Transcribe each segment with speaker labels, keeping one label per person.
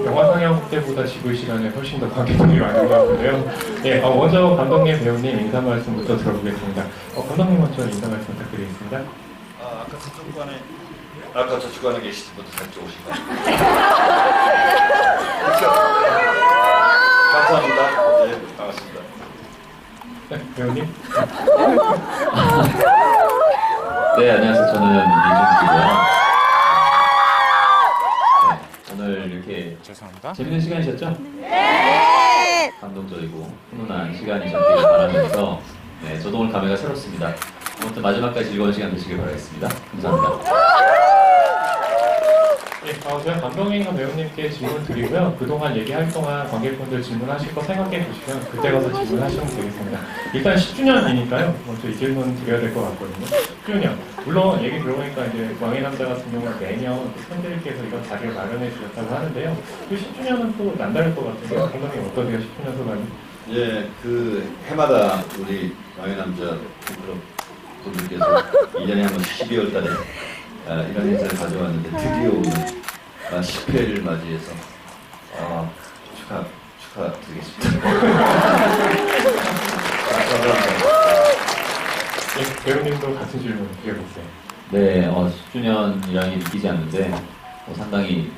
Speaker 1: 영화 상영 때보다 지불 시간에 훨씬 더 관객분들이 많은 것 같은데요. 예, 먼저 감독님, 배우님 인사 말씀부터 들어보겠습니다. 감독님 먼저 인사 말씀 부탁드리겠습니다.
Speaker 2: 아까 저축구하는 계실 분부터 살짝 오신 것 같아요. 감사합니다. 네, 반갑습니다.
Speaker 1: 네, 배우님.
Speaker 3: 네, 안녕하세요. 저는 이준기고요. 오늘 이렇게
Speaker 1: 죄송합니다.
Speaker 3: 재밌는 시간이셨죠? 네! 감동적이고 훈훈한 시간이셨길 바라면서 저도 오늘 감회가 새롭습니다. 아무튼 마지막까지 즐거운 시간 되시길 바라겠습니다. 감사합니다.
Speaker 1: 예, 제가 감독님과 배우님께 질문 드리고요. 그동안 얘기할 동안 관객분들 질문하실 거 생각해 보시면 그때 가서 질문하시면 되겠습니다. 일단 10주년이니까요. 먼저 이 질문 드려야 될 것 같거든요. 10주년. 물론 얘기 들어보니까 이제 왕의 남자 같은 경우는 매년 팬들께서 이런 자리를 마련해 주셨다고 하는데요. 그 10주년은 또 남다를 것 같은데요. 감독님 어떠세요? 10주년 소감이?
Speaker 2: 예, 그 해마다 우리 왕의 남자 팬클럽 분들께서 1년에 한 번씩 12월 달에 이런 행사를 가져왔는데 드디어 오늘 10회를 맞이해서 축하드리겠습니다. 감사합니다.
Speaker 1: 예, 배우님도 같은 질문 드려보세요.
Speaker 3: 네, 10주년이라니 믿기지 않는데 상당히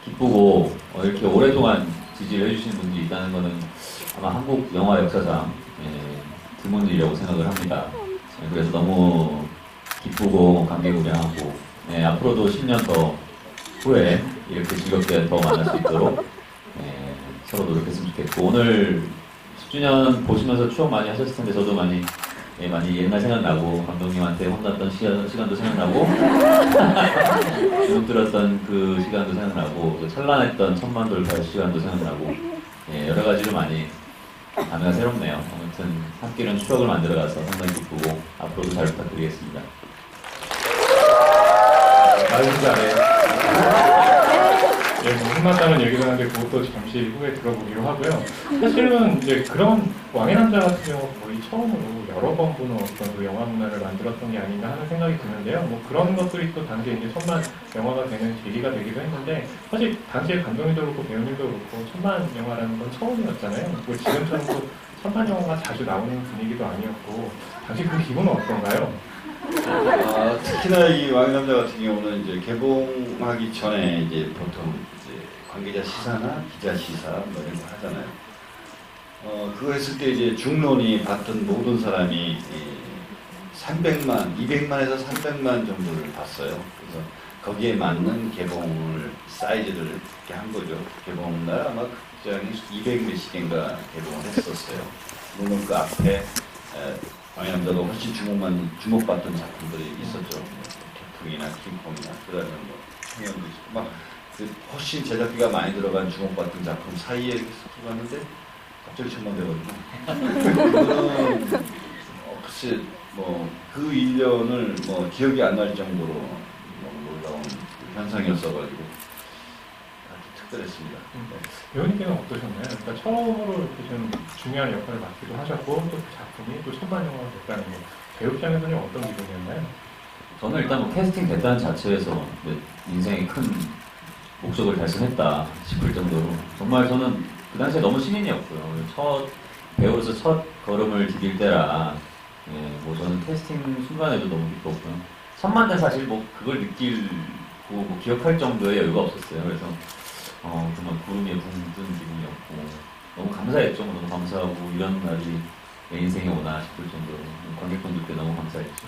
Speaker 3: 기쁘고 이렇게 오랫동안 지지를 해주신 분들이 있다는 것은 아마 한국 영화 역사상 드문 일이라고 생각을 합니다. 그래서 너무 기쁘고 감개무량하고 앞으로도 10년 더 후에 이렇게 즐겁게 더 만날 수 있도록 서로 노력했으면 좋겠고, 오늘 10주년 보시면서 추억 많이 하셨을 텐데 저도 많이 옛날 생각나고 감독님한테 혼났던 시간도 생각나고 주눅 들었던 그 시간도 생각나고 또 찬란했던 천만 돌파의 시간도 생각나고 여러 가지로 많이 감회가 새롭네요. 아무튼 함께는 추억을 만들어가서 상당히 기쁘고 앞으로도 잘 부탁드리겠습니다.
Speaker 1: 말씀 잘해요. 예, 혼났다는 얘기를 하는데 그것도 잠시 후에 들어보기로 하고요. 사실은 이제 그런 왕의 남자 같은 경우 거의 처음으로 여러 번 보는 어떤 그 영화 문화를 만들었던 게 아닌가 하는 생각이 드는데요. 뭐 그런 것들이 또 당시에 이제 천만 영화가 되는 계기가 되기도 했는데, 사실 당시에 감독님도 그렇고 배우님도 그렇고 천만 영화라는 건 처음이었잖아요. 뭐 지금처럼 또 천만 영화가 자주 나오는 분위기도 아니었고, 당시 그 기분은 어떤가요?
Speaker 2: 특히나 이 왕의 남자 같은 경우는 이제 개봉하기 전에 이제 보통 이제 관계자 시사나 기자 시사 뭐 이런 거 하잖아요. 그거 했을 때 이제 중론이 봤던 모든 사람이 300만, 200만에서 300만 정도를 봤어요. 그래서 거기에 맞는 개봉을 사이즈를 이렇게 한 거죠. 개봉날 아마 극장이 200몇십 개인가 개봉을 했었어요. 물론 그 앞에 왕의 남자가 훨씬 주목받던 작품들이 있었죠. 태풍이나 킹콩이나 그다음에 뭐 청년도 있고 막 훨씬 제작비가 많이 들어간 주목받던 작품 사이에 이렇게 섞어봤는데 갑자기 천만 돼가지고 그거는 글쎄 뭐 그 1년을 뭐 기억이 안 날 정도로 놀라운 현상이었어가지고 아주 특별했습니다.
Speaker 1: 배우님께는 어떠셨나요? 그러니까 처음으로 이렇게 좀 중요한 역할을 맡기도 하셨고 또 그 작품이 또 천만 영화가 됐다는 거, 배우 입장에서는 어떤 기분이었나요?
Speaker 3: 저는 일단 뭐 캐스팅 됐다는 자체에서 인생의 큰 목적을 달성했다 싶을 정도로 정말 저는 그 당시에 너무 신인이었고요. 첫 배우로서 첫 걸음을 디딜 때라 뭐 저는 캐스팅 순간에도 너무 기뻤고요. 천만 대 사실 뭐 그걸 느끼고 뭐 기억할 정도의 여유가 없었어요. 그래서 정말 구름 위에 붕뜬 기분이었고 너무 감사했죠. 너무 감사하고 이런 날이 내 인생에 오나 싶을 정도로 관객분들께 너무 감사했죠.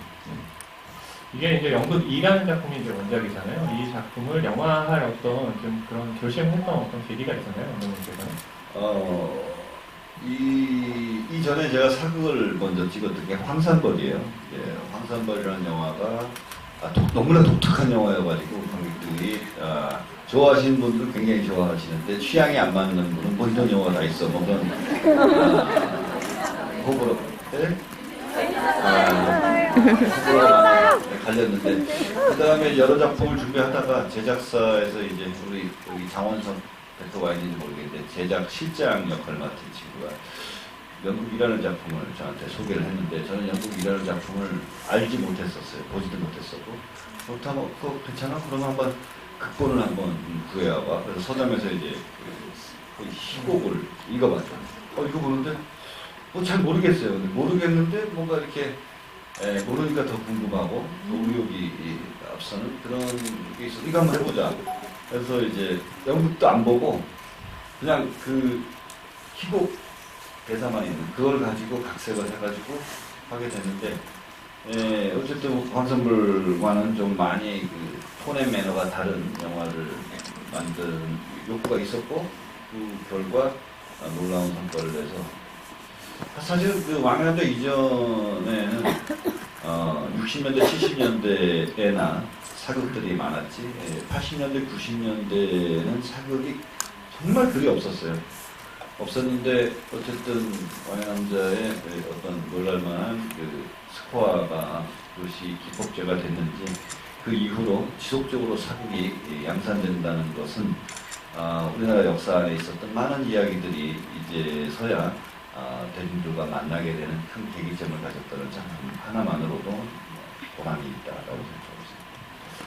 Speaker 1: 이게 이제 연극 2라는 작품이 이제 원작이잖아요. 이 작품을 영화할 어떤 좀 그런 결심했던 어떤 계기가 있었나요, 감독님께서는?
Speaker 2: 이전에 제가 사극을 먼저 찍었던 게 황산벌이에요. 황산벌이라는 영화가 너무나 독특한 영화여가지고 관객들이 좋아하시는 분들은 굉장히 좋아하시는데 취향이 안 맞는 분은 뭐 이런 영화가 다 있어 뭐 그런 호불호 때 호불호가 갈렸는데 그 다음에 여러 작품을 준비하다가 제작사에서 이제 우리 여기 장원석 대표가 있는지 모르겠는데 제작 실장 역할을 맡은 친구가 영국이라는 작품을 저한테 소개를 했는데 저는 영국이라는 작품을 알지 못했었어요. 보지도 못했었고 그렇다면 그거 괜찮아? 그러면 한번 극본을 한번 구해와봐. 그래서 서점에서 이제 그 희곡을 읽어봤죠. 이거 보는데 잘 모르겠어요. 근데 모르겠는데 뭔가 이렇게 모르니까 더 궁금하고 또 의욕이 앞서는 그런 게 있어. 이거 한번 해보자. 그래서 이제 연극도 안 보고 그냥 그 희곡 대사만 있는 그걸 가지고 각색을 해가지고 하게 됐는데 어쨌든 황선불과는 좀 많이 그 톤의 매너가 다른 영화를 만드는 욕구가 있었고 그 결과 놀라운 성과를 내서 사실 그 왕양도 이전에는 60년대, 70년대에나 사극들이 많았지 80년대, 90년대에는 사극이 정말 그리 없었어요. 없었는데 어쨌든 왕양남자의 어떤 놀랄만한 그 스코어가 그것이 기폭제가 됐는지 그 이후로 지속적으로 사극이 양산된다는 것은 우리나라 역사 안에 있었던 많은 이야기들이 이제서야 대중들과 만나게 되는 큰 계기점을 가졌다는 점 하나만으로도 보람이 있다라고 생각하고 있습니다.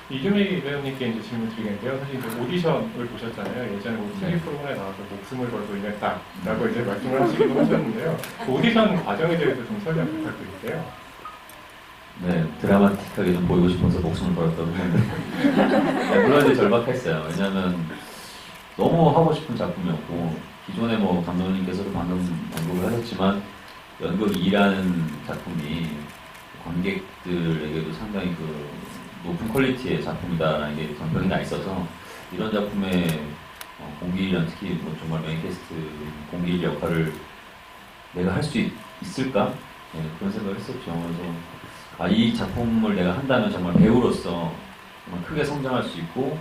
Speaker 1: 이규미 배우님께 이제 질문 드리겠는데요. 사실 이제 오디션을 보셨잖아요. 예전에 우리 TV 프로그램에 나와서 목숨을 걸고 임했다라고 이제 말씀을 하시기도 하셨는데요. 그 오디션 과정에 대해서 좀 설명 부탁드릴게요.
Speaker 3: 네, 드라마틱하게 좀 보이고 싶어서 목숨을 걸었다고 했는데 네, 물론 이제 절박했어요. 왜냐하면 너무 하고 싶은 작품이었고 기존에 뭐 감독님께서도 방금 언급을 하셨지만 연극 2라는 작품이 관객들에게도 상당히 그 높은 퀄리티의 작품이다라는 게 정평이 나 있어서 이런 작품에 공길이란 특히 뭐 정말 메인캐스트 공길 역할을 내가 할 수 있을까? 네, 그런 생각을 했었죠. 그래서 이 작품을 내가 한다면 정말 배우로서 정말 크게 성장할 수 있고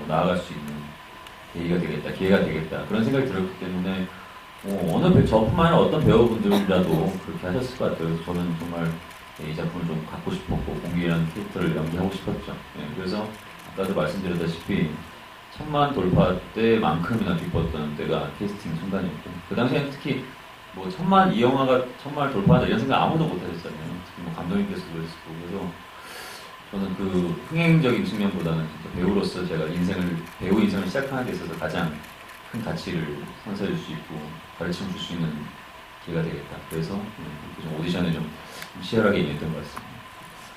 Speaker 3: 나아갈 수 있는 기회가 되겠다 그런 생각이 들었기 때문에 저뿐만 아니라 어떤 배우분들이라도 그렇게 하셨을 것 같아요. 그래서 저는 정말 이 작품을 좀 갖고 싶었고 공기라는 캐릭터를 연기하고 싶었죠. 그래서 아까도 말씀드렸다시피 1000만 돌파 때만큼이나 기뻤던 때가 캐스팅 순간이었고 그 당시에는 특히 뭐 1000만 이 영화가 1000만을 돌파한다 이런 생각 아무도 못 하셨잖아요. 특히 뭐 감독님께서도 그랬었고 그래서 저는 그 흥행적인 측면보다는 진짜 배우로서 제가 배우 인생을 시작하는 데 있어서 가장 큰 가치를 선사해 줄 수 있고 가르쳐 줄 수 있는 기회가 되겠다. 그래서 좀 오디션에 좀 치열하게 임했던 것 같습니다.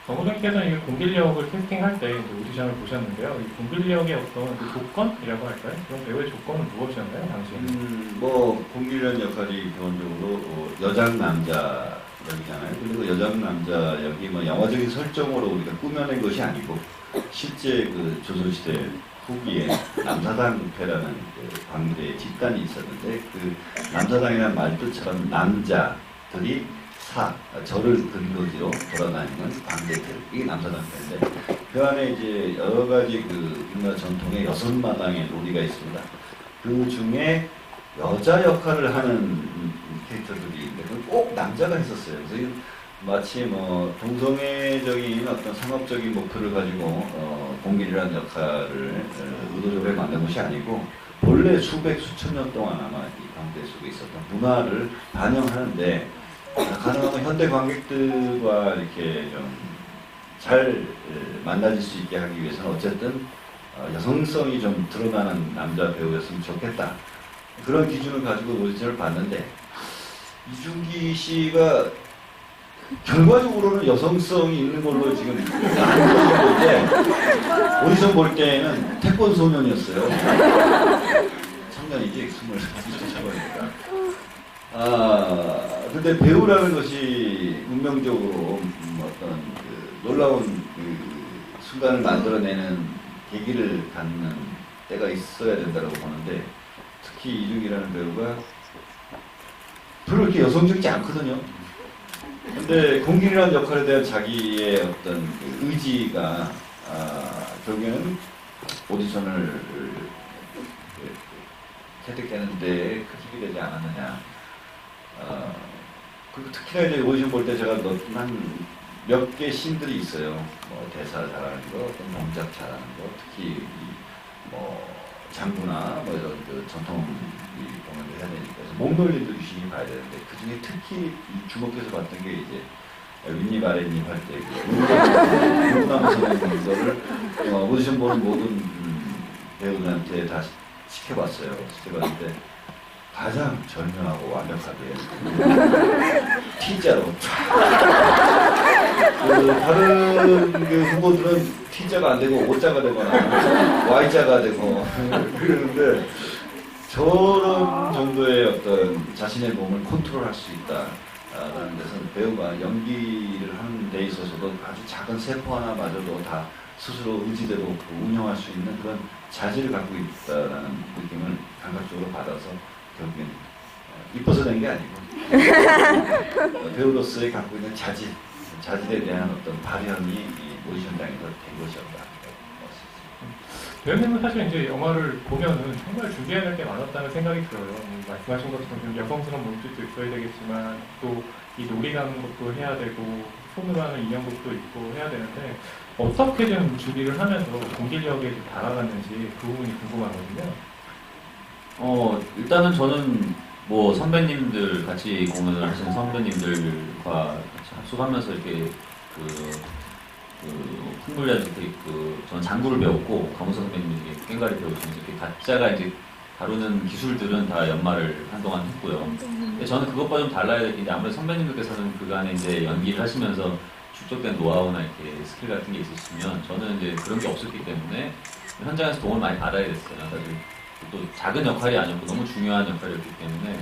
Speaker 1: 정우정께서는 이 공길역을 캐스팅할 때 이제 오디션을 보셨는데요. 이 공길역의 어떤 그 조건이라고 할까요? 그런 배우의 조건은 무엇이었나요, 당시에는?
Speaker 2: 뭐 공길이라는 역할이 기본적으로 여장 남자 역이잖아요. 그리고 여장 남자 역이 뭐 영화적인 설정으로 우리가 꾸며낸 것이 아니고 실제 그 조선시대 후기에 남사당패라는 그 광대의 집단이 있었는데 그 남사당이라는 말뜻처럼 남자들이 절을 근거지로 돌아다니는 광대들 이게 남사당패인데 그 안에 이제 여러 가지 그 우리나라 전통의 6마당의 놀이가 있습니다. 그 중에 여자 역할을 하는 캐릭터들이 있는데 그건 꼭 남자가 있었어요. 그래서 마치 뭐 동성애적인 어떤 상업적인 목표를 가지고 공길이라는 역할을 의도적으로 만든 것이 아니고 본래 수천 년 동안 아마 이 광대 속에 있었던 문화를 반영하는데 가능하면 현대 관객들과 이렇게 좀 잘 만나질 수 있게 하기 위해서는 어쨌든 여성성이 좀 드러나는 남자 배우였으면 좋겠다. 그런 기준을 가지고 오디션을 봤는데 이준기 씨가 결과적으로는 여성성이 있는 걸로 지금 안 보이는데 오디션 볼 때에는 태권 소년이었어요. 청년이지 20살 차고니까. 근데 배우라는 것이 운명적으로 어떤 그 놀라운 그 순간을 만들어내는 계기를 갖는 때가 있어야 된다고 보는데 특히 이중이라는 배우가 별로 이렇게 여성적이지 않거든요. 근데 공길이라는 역할에 대한 자기의 어떤 그 의지가 결국에는 오디션을 채택되는데 큰 힘이 되지 않았느냐. 그리고 특히나 이제 오디션 볼 때 제가 넣은 한 몇 개 씬들이 있어요. 뭐 대사 잘하는 거, 어떤 동작 잘하는 거, 특히 뭐 장구나 뭐 이런 그 전통 공연을 해야 되니까 그래서 몸놀림도 유심히 봐야 되는데 그 중에 특히 주목해서 봤던 게 이제 윗입 아랫입 할 때 물구나무 선생님 거를 오디션 보는 모든 배우들한테 다 시켜봤어요. 시켜봤는데 가장 절묘하고 완벽하게 T자로 그 다른 그 후보들은 T자가 안 되고 O자가 되거나 Y자가 되고 그러는데 저런 정도의 어떤 자신의 몸을 컨트롤할 수 있다라는 데서는 배우가 연기를 하는 데 있어서도 아주 작은 세포 하나마저도 다 스스로 의지대로 운영할 수 있는 그런 자질을 갖고 있다라는 느낌을 감각적으로 받아서 결국엔 이뻐서 된 게 아니고 배우로서의 갖고 있는 자질에 대한 어떤 발현이 이 오디션장에서 된 것이었다.
Speaker 1: 배우님은 사실 이제 영화를 보면은 정말 준비해야 될 게 많았다는 생각이 들어요. 말씀하신 것처럼 좀 여성스러운 몸짓도 있어야 되겠지만 또 이 놀이 가는 것도 해야 되고 손으로 하는 인형극도 있고 해야 되는데 어떻게 좀 준비를 하면서 공기력에 좀 다가갔는지 그 부분이 궁금하거든요.
Speaker 3: 일단은 저는 뭐 선배님들 같이 공연을 하시는 선배님들과 같이 합숙하면서 이렇게 풍물야지 저는 장구를 배웠고 강우석 선배님이 꽹과리 배우시면서 이렇게 각자가 이제 다루는 기술들은 다 연마를 한동안 했고요. 근데 저는 그것과 좀 달라야 될 게 아무래도 선배님들께서는 그간에 이제 연기를 하시면서 축적된 노하우나 이렇게 스킬 같은 게 있으시면 저는 이제 그런 게 없었기 때문에 현장에서 도움을 많이 받아야 됐어요. 사실 또 작은 역할이 아니었고 너무 중요한 역할이었기 때문에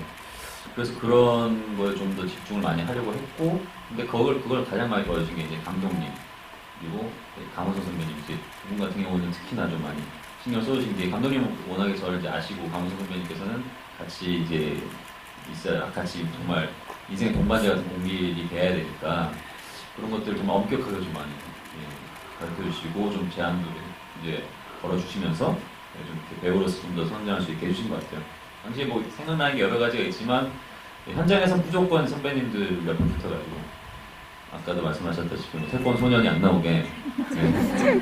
Speaker 3: 그래서 그런 거에 좀 더 집중을 많이 하려고 했고 근데 그걸 가장 많이 도와주신 게 이제 감독님 그리고 강호석 선배님 이제 두 분 같은 경우는 특히나 좀 많이 신경 써주신 게 감독님은 워낙에 저를 이제 아시고 강호석 선배님께서는 같이 이제 있어야 같이 정말 인생의 동반자 같은 공길이 돼야 되니까 그런 것들을 좀 엄격하게 좀 많이 가르쳐 주시고 좀 제안도 이제 걸어주시면서 좀 이렇게 배우로서 좀 더 성장할 수 있게 해주신 것 같아요. 당시에 뭐 생각나는 게 여러 가지가 있지만 현장에서 무조건 선배님들 옆에 붙어가지고 아까도 말씀하셨다시피 뭐 태권 소년이 안 나오게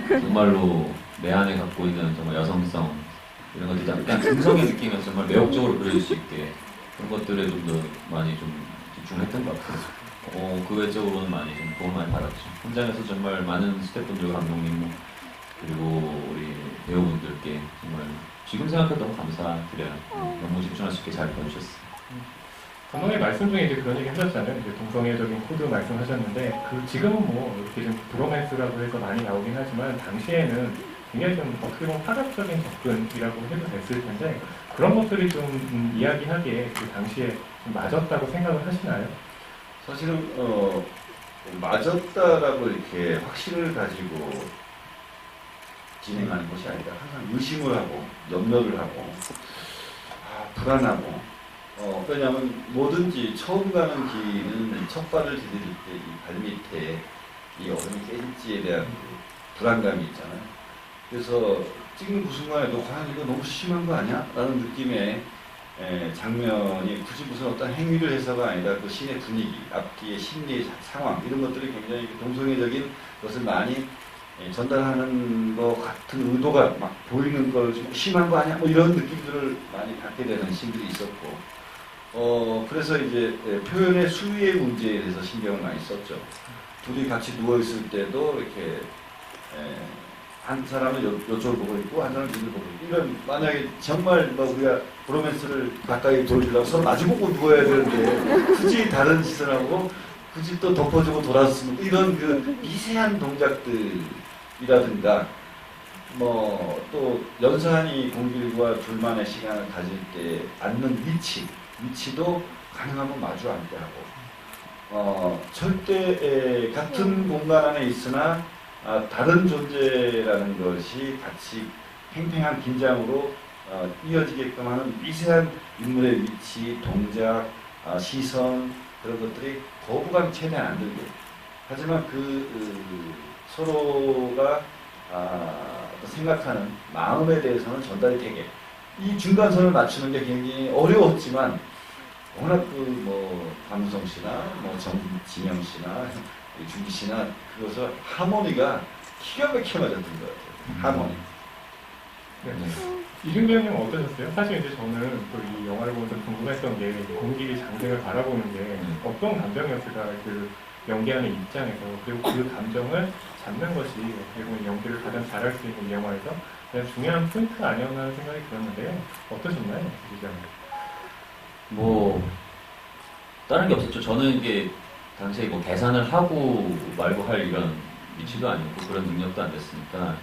Speaker 3: 정말로 내 안에 갖고 있는 정말 여성성 이런 것들이 약간 중성의 느낌에서 정말 매혹적으로 그려질 수 있게 그런 것들에 좀 더 많이 좀 집중했던 것 같아요. 그 외적으로는 많이 좀 도움을 많이 받았죠. 현장에서 정말 많은 스태프분들, 감독님 그리고 우리 배우분들께 정말 지금 생각해도 너무 감사드려요. 너무 집중할 수 있게 잘 봐주셨어요.
Speaker 1: 감독님 말씀 중에 이제 그런 얘기 하셨잖아요. 이제 동성애적인 코드 말씀하셨는데 지금은 뭐 이렇게 좀 브로맨스라고 해서 많이 나오긴 하지만 당시에는 굉장히 좀 어떻게 보면 파격적인 접근이라고 해도 됐을 텐데 그런 것들이 좀 이야기하기에 그 당시에 좀 맞았다고 생각을 하시나요?
Speaker 2: 사실은 맞았다라고 이렇게 확신을 가지고 진행하는 것이 아니라 항상 의심을 하고 염려를 하고 불안하고 왜냐하면 뭐든지 처음 가는 길은 첫 발을 디딜 때 이 발밑에 이 얼음이 깨질지에 대한 불안감이 있잖아요. 그래서 찍는 그 순간에도 과연 이거 너무 심한 거 아니야? 라는 느낌의 장면이 굳이 무슨 어떤 행위를 해서가 아니라 그 씬의 분위기, 앞뒤의 심리 상황 이런 것들이 굉장히 동성애적인 것을 많이 전달하는 것 같은 의도가 막 보이는 걸 좀 심한 거 아니야? 뭐 이런 느낌들을 많이 받게 되는 씬들이 있었고 그래서 이제 표현의 수위의 문제에 대해서 신경을 많이 썼죠. 둘이 같이 누워있을 때도 이렇게 한 사람은 요쪽을 보고 있고 한 사람은 이쪽을 보고 있고 이런 만약에 정말 뭐 우리가 브로맨스를 가까이 보여주려고 서로 마주보고 누워야 되는데 굳이 다른 시선하고 굳이 또 덮어주고 돌아서면 이런 그 미세한 동작들이라든가 뭐 또 연산이 공길과 둘만의 시간을 가질 때 앉는 위치도 가능하면 마주 앉게 하고 절대 같은 공간 안에 있으나 다른 존재라는 것이 같이 팽팽한 긴장으로 이어지게끔 하는 미세한 인물의 위치, 동작, 시선 그런 것들이 거부감이 최대한 안 들게. 하지만 서로가 생각하는 마음에 대해서는 전달이 되게 이 중간선을 맞추는 게 굉장히 어려웠지만 워낙 뭐 감우성 씨나 뭐 정진영 씨나 준기 씨나 그것을 하모니가 기가 막히게 맞았던 것 같아요. 하모니.
Speaker 1: 네. 이준규님 어떠셨어요? 사실 이제 저는 또 이 영화를 보면서 궁금했던 게 공길이 장생을 바라보는 게 어떤 감정이었을까 그 연기하는 입장에서 그리고 그 감정을 잡는 것이 어떻게 보면 연기를 가장 잘할 수 있는 이 영화에서 가장 중요한 포인트가 아니었나 하는 생각이 들었는데요. 어떠셨나요? 이장
Speaker 3: 뭐 다른 게 없었죠. 저는 이게 당시에 뭐 계산을 하고 말고 할 이런 위치도 아니고 그런 능력도 안 됐으니까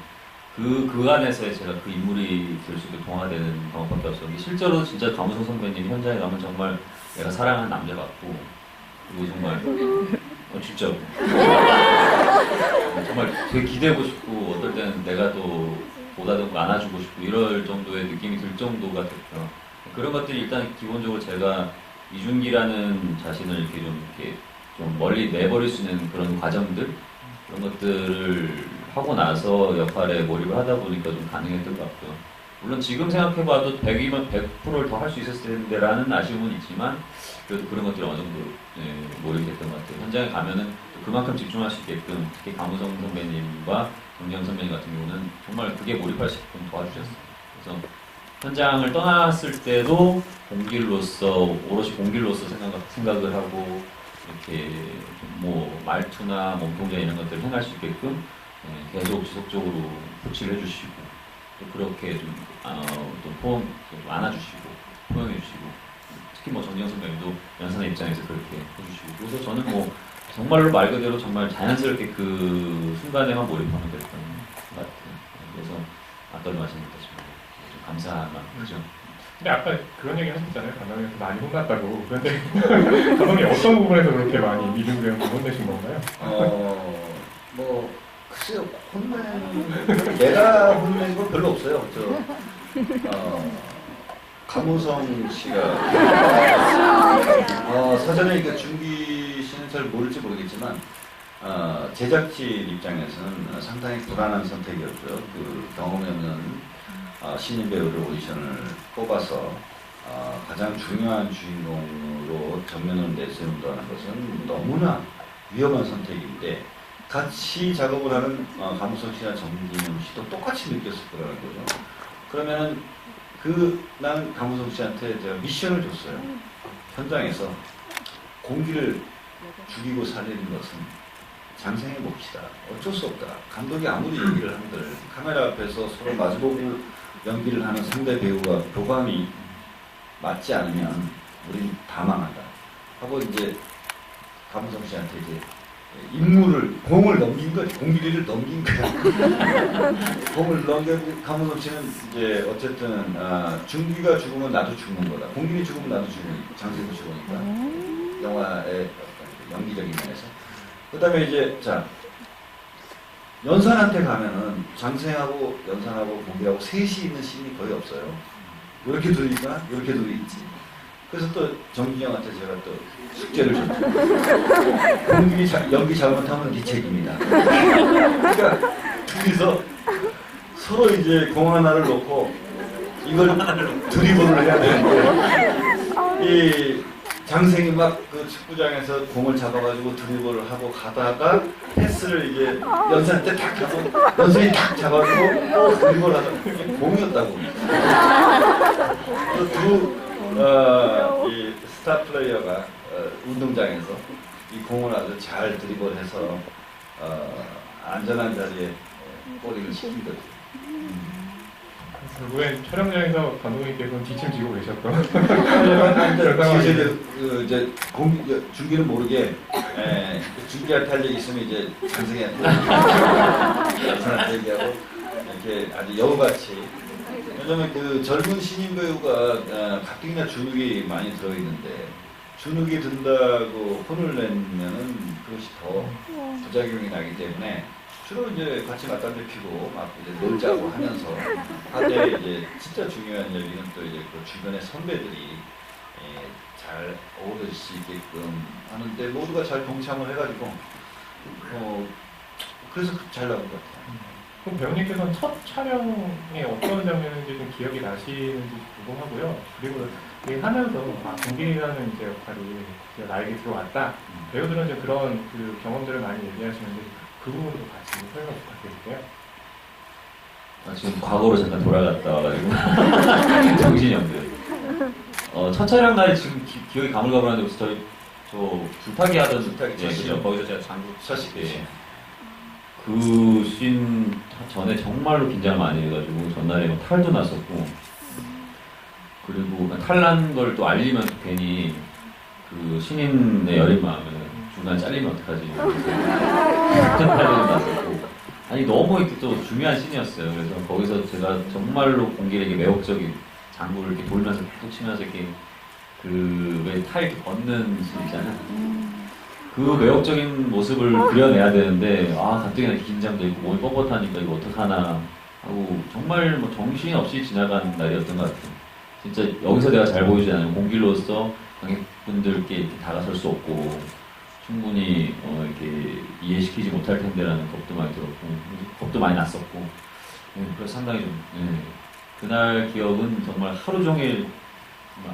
Speaker 3: 그 안에서의 제가 그 인물이 될 수 있게 동화되는 방법밖에 없었는데 실제로 진짜 감우성 선배님이 현장에 가면 정말 내가 사랑하는 남자 같고 그리고 정말 진짜로 정말 되게 기대고 싶고 어떨 때는 내가 또 보다듬고 안아주고 싶고 이럴 정도의 느낌이 들 정도가 됐죠. 그런 것들이 일단 기본적으로 제가 이준기라는 자신을 이렇게 좀 멀리 내버릴 수 있는 그런 과정들 그런 것들을 하고 나서 역할에 몰입을 하다 보니까 좀 가능했던 것 같고요. 물론 지금 생각해봐도 100이면 100%를 더 할 수 있었을 텐데라는 아쉬움은 있지만 그래도 그런 것들이 어느 정도 몰입이 됐던 것 같아요. 현장에 가면은 그만큼 집중할 수 있게끔 특히 감우성 선배님과 정재영 선배님 같은 경우는 정말 그게 몰입할 수 있게끔 도와주셨어요. 그래서 현장을 떠났을 때도 공길로서 오롯이 공길로서 생각을 하고 이렇게 뭐 말투나 몸동작 이런 것들을 행할 수 있게끔 계속 지속적으로 코치를 해주시고 또 그렇게 또 안아주시고 포용해주시고 특히 뭐 정재영 선배님도 연산의 입장에서 그렇게 해주시고 그래서 저는 뭐 정말로 말 그대로 정말 자연스럽게 그 순간에만 몰입하면 됐던 것 같아요. 그래서 아까도 말씀드렸지만 좀 감사한 마음이죠.
Speaker 1: 근데 아까 그런 얘기 하셨잖아요. 감독님한테 많이 혼났다고. 그런데 감독님 어떤 부분에서 그렇게 많이 이준규 형을 혼내신 건가요?
Speaker 2: 뭐 글쎄요, 내가 혼낸 건 별로 없어요. 감우성 씨가 사전에 그러니까 준기 씨는 잘 모를지 모르겠지만 제작진 입장에서는 상당히 불안한 선택이었고요. 그 경험이 없는 신인 배우를 오디션을 뽑아서 가장 중요한 주인공으로 전면으로 내세운다는 것은 너무나 위험한 선택인데 같이 작업을 하는 감우성 씨나 정진영 씨도 똑같이 느꼈을 거라는 거죠. 그러면 나는 감우성 씨한테 제가 미션을 줬어요. 현장에서 공기를 죽이고 살리는 것은 장생해 봅시다. 어쩔 수 없다. 감독이 아무리 얘기를 한들 카메라 앞에서 서로 마주보고 연기를 하는 상대 배우와 교감이 맞지 않으면 우린 다 망한다. 하고 이제 감우성 씨한테 이제 공을 넘긴 거지. 공기를 넘긴 거야. 공을 넘긴 감우성 씨는 이제 어쨌든 준기가 죽으면 나도 죽는 거다. 공길이 죽으면 나도 죽는 장생도 죽으니까 영화의 연기적인 면에서. 그 다음에 이제 연산한테 가면은 장생하고 연산하고 공길하고 셋이 있는 씬이 거의 없어요. 이렇게 둘이니까 이렇게 둘이 있지. 그래서 또 정진영한테 제가 또 숙제를 줬죠. 공길이 연기 잘못하면 네 책임이다. 그러니까 둘이서 서로 이제 공 하나를 놓고 이걸 드리블을 해야 되는데 이 장생이 막 그 축구장에서 공을 잡아가지고 드리블을 하고 가다가 패스를 이제 연산한테 탁 하고 연산이 탁 잡아주고 또 드리블을 하다 공이었다고. 이 스타 플레이어가 운동장에서 이 공을 아주 잘 드리블해서 안전한 자리에 골을 시킨 거죠.
Speaker 1: 결국엔 촬영장에서 감독님께서는 뒷짐지고 계셨던.
Speaker 2: 이제 준기는 모르게 준기한테 할 얘기 있으면 이제 장생한테 얘기하고 이렇게 아주 여우같이. 왜냐면 그 젊은 신인 배우가 가뜩이나 주눅이 많이 들어있는데 주눅이 든다고 혼을 내면은 그것이 더 부작용이 나기 때문에 주로 이제 같이 맞담배 피고 막 이제 놀자고 하면서 하되 이제 진짜 중요한 얘기는 또 이제 그 주변의 선배들이 잘 어우러질 수 있게끔 하는데 모두가 잘 동참을 해가지고 그래서 잘 나온 것 같아요.
Speaker 1: 그럼 배우님께서는 첫 촬영에 어떤 장면인지 좀 기억이 나시는지 궁금하고요. 그리고 이게 하면서 공길이라는 이제 역할이 이제 나에게 들어왔다. 배우들은 이제 그런 그 경험들을 많이 얘기하시는데 그 부분도 같이 설명 부탁드릴게요.
Speaker 3: 지금 과거로 잠깐 돌아갔다 와가지고 정신이 없네요. 첫촬영 날이 지금 기억이 가물가물한데 혹시 저 줄타기 하던
Speaker 2: 줄타기
Speaker 3: 예,
Speaker 2: 쳤어요.
Speaker 3: 그죠? 거기서 제가 장구
Speaker 2: 서식
Speaker 3: 예. 그씬 전에 정말로 긴장을 많이 해가지고 전날에 막 탈도 났었고 그리고 탈난 걸 또 알리면 또 괜히 그 신인의 여린 마음에 중간 잘리면 어떡하지 탈도 났었고 아니 너무 이렇게 또 중요한 씬이었어요. 그래서 거기서 제가 정말로 공길에게 매혹적인 장구를 이렇게 돌면서 계속 치면서 이렇게 그 왜 탈 이렇게 걷는 씬 있잖아요. 그 매혹적인 모습을 그려내야 되는데 갑자기 이렇게 긴장도 있고 몸이 뻣뻣하니까 이거 어떡하나 하고 정말 뭐 정신이 없이 지나간 날이었던 것 같아요. 진짜 여기서 내가 잘 보이지 않으면 공길로서 관객분들께 이렇게 다가설 수 없고 충분히 이렇게 이해시키지 못할 텐데라는 겁도 많이 들었고 겁도 많이 났었고 그래서 상당히 좀 그날 기억은 정말 하루 종일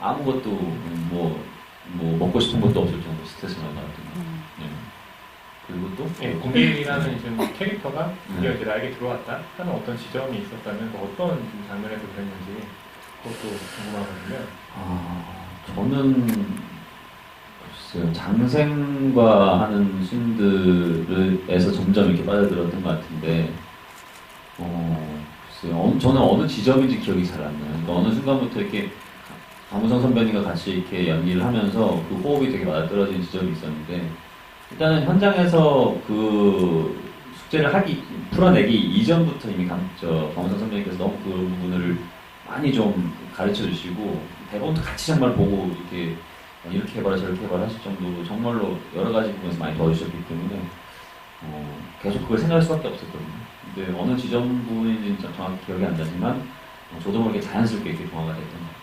Speaker 3: 아무것도 뭐 먹고 싶은 것도 없을 정도로 스트레스가 많이 받았던 것 같아요. 그리고 또
Speaker 1: 공길이라는 이제 캐릭터가 드디어 이제 나에게 들어왔다 하는 어떤 지점이 있었다면 또 어떤 좀 장면에서 그랬는지 그것도 궁금하거든요.
Speaker 3: 저는 글쎄요, 장생과 하는 씬들에서 점점 이렇게 빠져들었던 것 같은데 글쎄요, 저는 어느 지점인지 기억이 잘 안 나요. 그러니까 어느 순간부터 이렇게 강무성 선배님과 같이 이렇게 연기를 하면서 그 호흡이 되게 맞아떨어진 지점이 있었는데 일단은 현장에서 그 숙제를 풀어내기 이전부터 이미 강무성 선배님께서 너무 그 부분을 많이 좀 가르쳐 주시고 대본도 같이 정말 보고 이렇게 해봐라 저렇게 해봐라 하실 정도로 정말로 여러 가지 부분에서 많이 도와주셨기 때문에 계속 그걸 생각할 수밖에 없었거든요. 근데 어느 지점 부분인지 정확히 기억이 안 나지만 저도 모르게 자연스럽게 이렇게 동화가 됐던 것 같아요.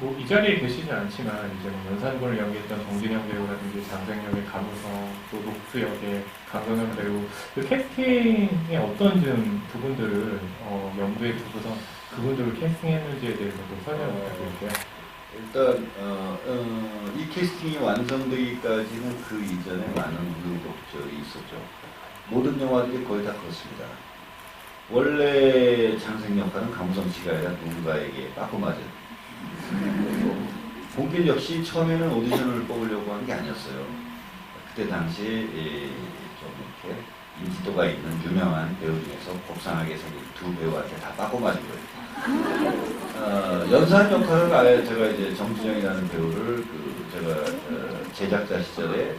Speaker 1: 뭐 이 자리에 계시진 않지만 이제 뭐 연산군을 연기했던 정진영 배우라든지 장생역의 감우성 또 녹수 역의 강성현 배우 그 캐스팅의 어떤 좀 부분들을 염두에 두고서 그분들을 캐스팅했는지에 대해서 또 설명을 부탁드릴게요.
Speaker 2: 일단 이 캐스팅이 완성되기까지는 그 이전에 많은 우여곡절이 있었죠. 모든 영화들이 거의 다 그렇습니다. 원래 장생 역할은 강우성 씨가 아니라 누군가에게 빠꾸 맞은 공길 역시 처음에는 오디션을 뽑으려고 한 게 아니었어요. 그때 당시 좀 이렇게 인지도가 있는 유명한 배우 중에서 곱상하게 생긴 두 배우한테 다 빠꾸 맞은 거예요. 연산 역할을 아예 제가 이제 정진영이라는 배우를 제가 제작자 시절에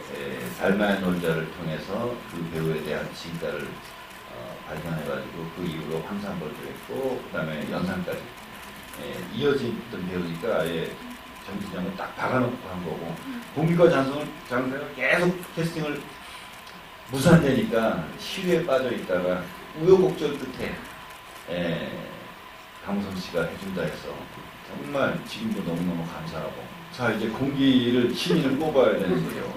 Speaker 2: 달마야 놀자를 통해서 그 배우에 대한 진가를 발견해가지고 그 이후로 황산벌도 했고 그 다음에 연산까지 이어지던 배우니까 아예 정진영을 딱 박아놓고 한 거고 공길과 장생을 계속 캐스팅을 무산되니까 시류에 빠져 있다가 우여곡절 끝에 강우성 씨가 해준다 해서 정말 지금도 너무너무 감사하고 자 이제 공기를 신인을 뽑아야 되는 거죠.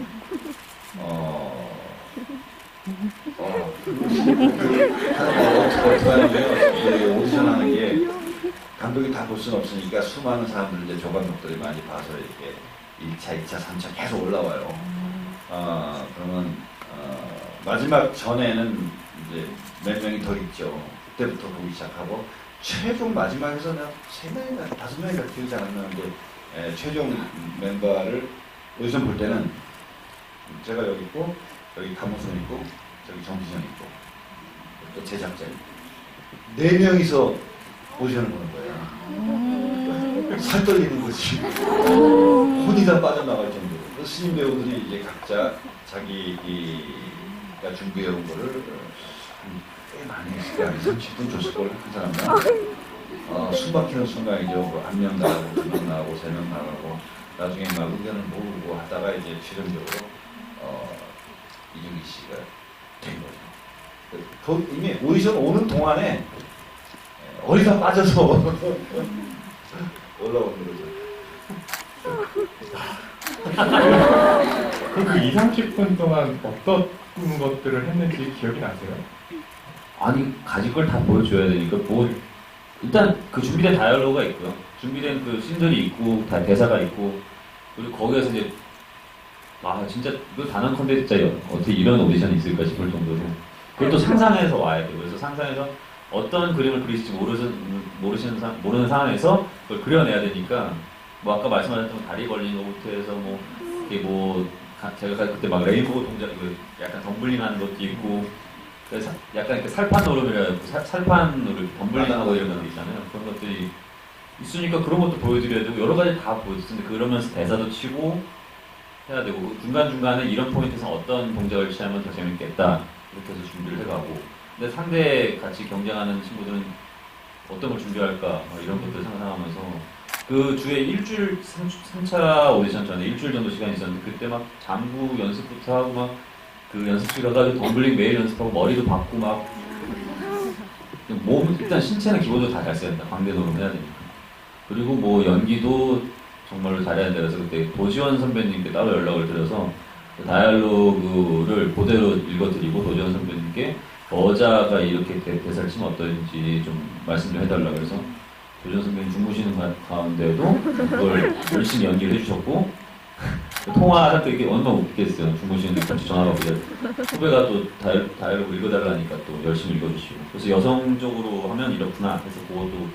Speaker 2: 어떻게 하냐면 오디션 하는 게 감독이 다 볼 수는 없으니까 수많은 사람들 이제 조감독들이 많이 봐서 이렇게 1차, 2차, 3차 계속 올라와요. 그러면 마지막 전에는 이제 몇 명이 더 있죠. 그때부터 보기 시작하고 최종 마지막에서 는 3명인가 5명인가 기억이 잘 안 나는데 최종 멤버를 오디션 볼 때는 제가 여기 있고 여기 강호선 있고 저기 정기정 있고 또 제작자 있고 4명이서 오디션을 보는 거예요. 살 떨리는 거지. 혼이 다 빠져나갈 정도로. 신인 배우들이 이제 각자 자기가 준비해온 거를 꽤 많이 했을 거야. 30분 줬을 걸, 한 사람당. 숨 막히는 순간이죠. 뭐 1명 나가고, 2명 나가고, 3명 나가고, 나중에 막 의견을 모으고 하다가 이제 최종적으로, 이준기 씨가 된 거죠. 이미 오디션 오는 동안에 어디다 빠져서 올라오는 거죠.
Speaker 1: 그 2, 30분 동안 어떤 것들을 했는지 기억이 나세요?
Speaker 3: 아니 가진 걸 다 보여줘야 되니까 일단 그 준비된 다이얼로그가 있고요. 준비된 그 씬들이 있고 다 대사가 있고 그리고 거기에서 이제 아 진짜 이거 단언컨대 진짜 어떻게 이런 오디션이 있을까 싶을 정도로 그게 또 상상해서 와야 돼요. 그래서 상상해서 어떤 그림을 그리실지 모르는 상황에서 그걸 그려내야 되니까 뭐 아까 말씀하셨던 다리 걸린 것부터 해서 뭐 이게 뭐 제가 그때 막 레인보우 동작 그 약간 덤블링하는 것도 있고 그래서 약간 이렇게 살판 노름이라 살판으로 덤블링하고 이런 것들 있잖아요. 그런 것들이 있으니까 그런 것도 보여드려야 되고 여러 가지 다 보여드리는데 그러면서 대사도 치고 해야 되고 중간중간에 이런 포인트에서 어떤 동작을 취하면 더 재밌겠다 이렇게 해서 준비를 해가고 근데 상대 같이 경쟁하는 친구들은 어떤 걸 준비할까 이런 것들을 상상하면서 그 주에 일주일 3차 오디션 전에 일주일 정도 시간이 있었는데 그때 막 장구 연습부터 하고 막 그 연습실 가가지고 덤블링 매일 연습하고 머리도 박고 막 몸 일단 신체는 기본적으로 다 잘 써야 된다. 광대 노름 해야 되니까. 그리고 뭐 연기도 정말로 잘해야 된다. 그래서 그때 도지원 선배님께 따로 연락을 드려서 그 다이얼로그를 그대로 읽어드리고 도지원 선배님께 여자가 이렇게 대사를 치면 어떨지 좀 말씀 좀 해달라고 해서 도지원 선배님 주무시는 가운데도 그걸 열심히 연기를 해주셨고 통화할 때 이게 얼마나 웃겠어요. 주무시는데 같이 전화가 오고 후배가 또 다이얼로그 읽어달라니까 또 열심히 읽어주시고 그래서 여성적으로 하면 이렇구나 해서 그것도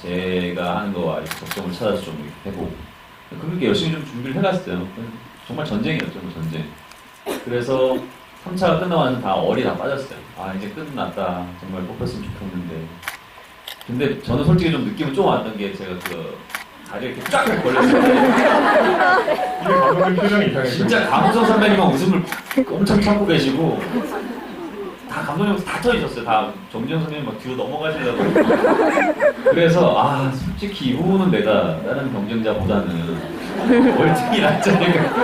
Speaker 3: 제가 하는 거와 적점을 찾아서 좀 해보고 그렇게 열심히 좀 준비를 해갔어요. 정말 전쟁이었죠. 전쟁. 그래서 3차가 끝나고 나서 다 얼이 다 빠졌어요. 아 이제 끝났다. 정말 뽑혔으면 좋겠는데 근데 저는 솔직히 좀 느낌은 좀 왔던 게 제가 그 다리에 이렇게 쫙 걸렸을 때
Speaker 1: 이게 감독님 표정이 이상해요.
Speaker 3: 진짜 강우성 선배님만 웃음을 엄청 참고 계시고 다 감독님 다 터지셨어요. 다 정지영 선배님 막 뒤로 넘어가시려고 그래서 아 솔직히 이 부분은 내가 다른 경쟁자보다는 월등히 낫잖아요.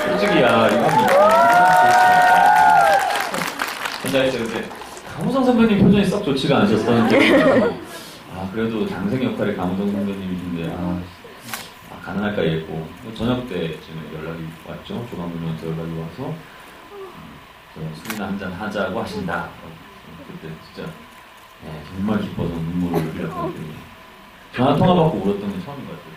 Speaker 3: 솔직히 야 이거 근데 근데 강우성 선배님 표정이 썩 좋지가 않으셨었는데 아 그래도 장생 역할의 강우성 선배님이신데 가능할까 이랬고 저녁 때쯤에 연락이 왔죠. 조감독님한테 연락이 와서 술이나 한잔 하자고 하신다. 그때 진짜 정말 기뻐서 눈물을 흘렸거든요. 전화 통화 받고 울었던 게 처음인 것 같아요.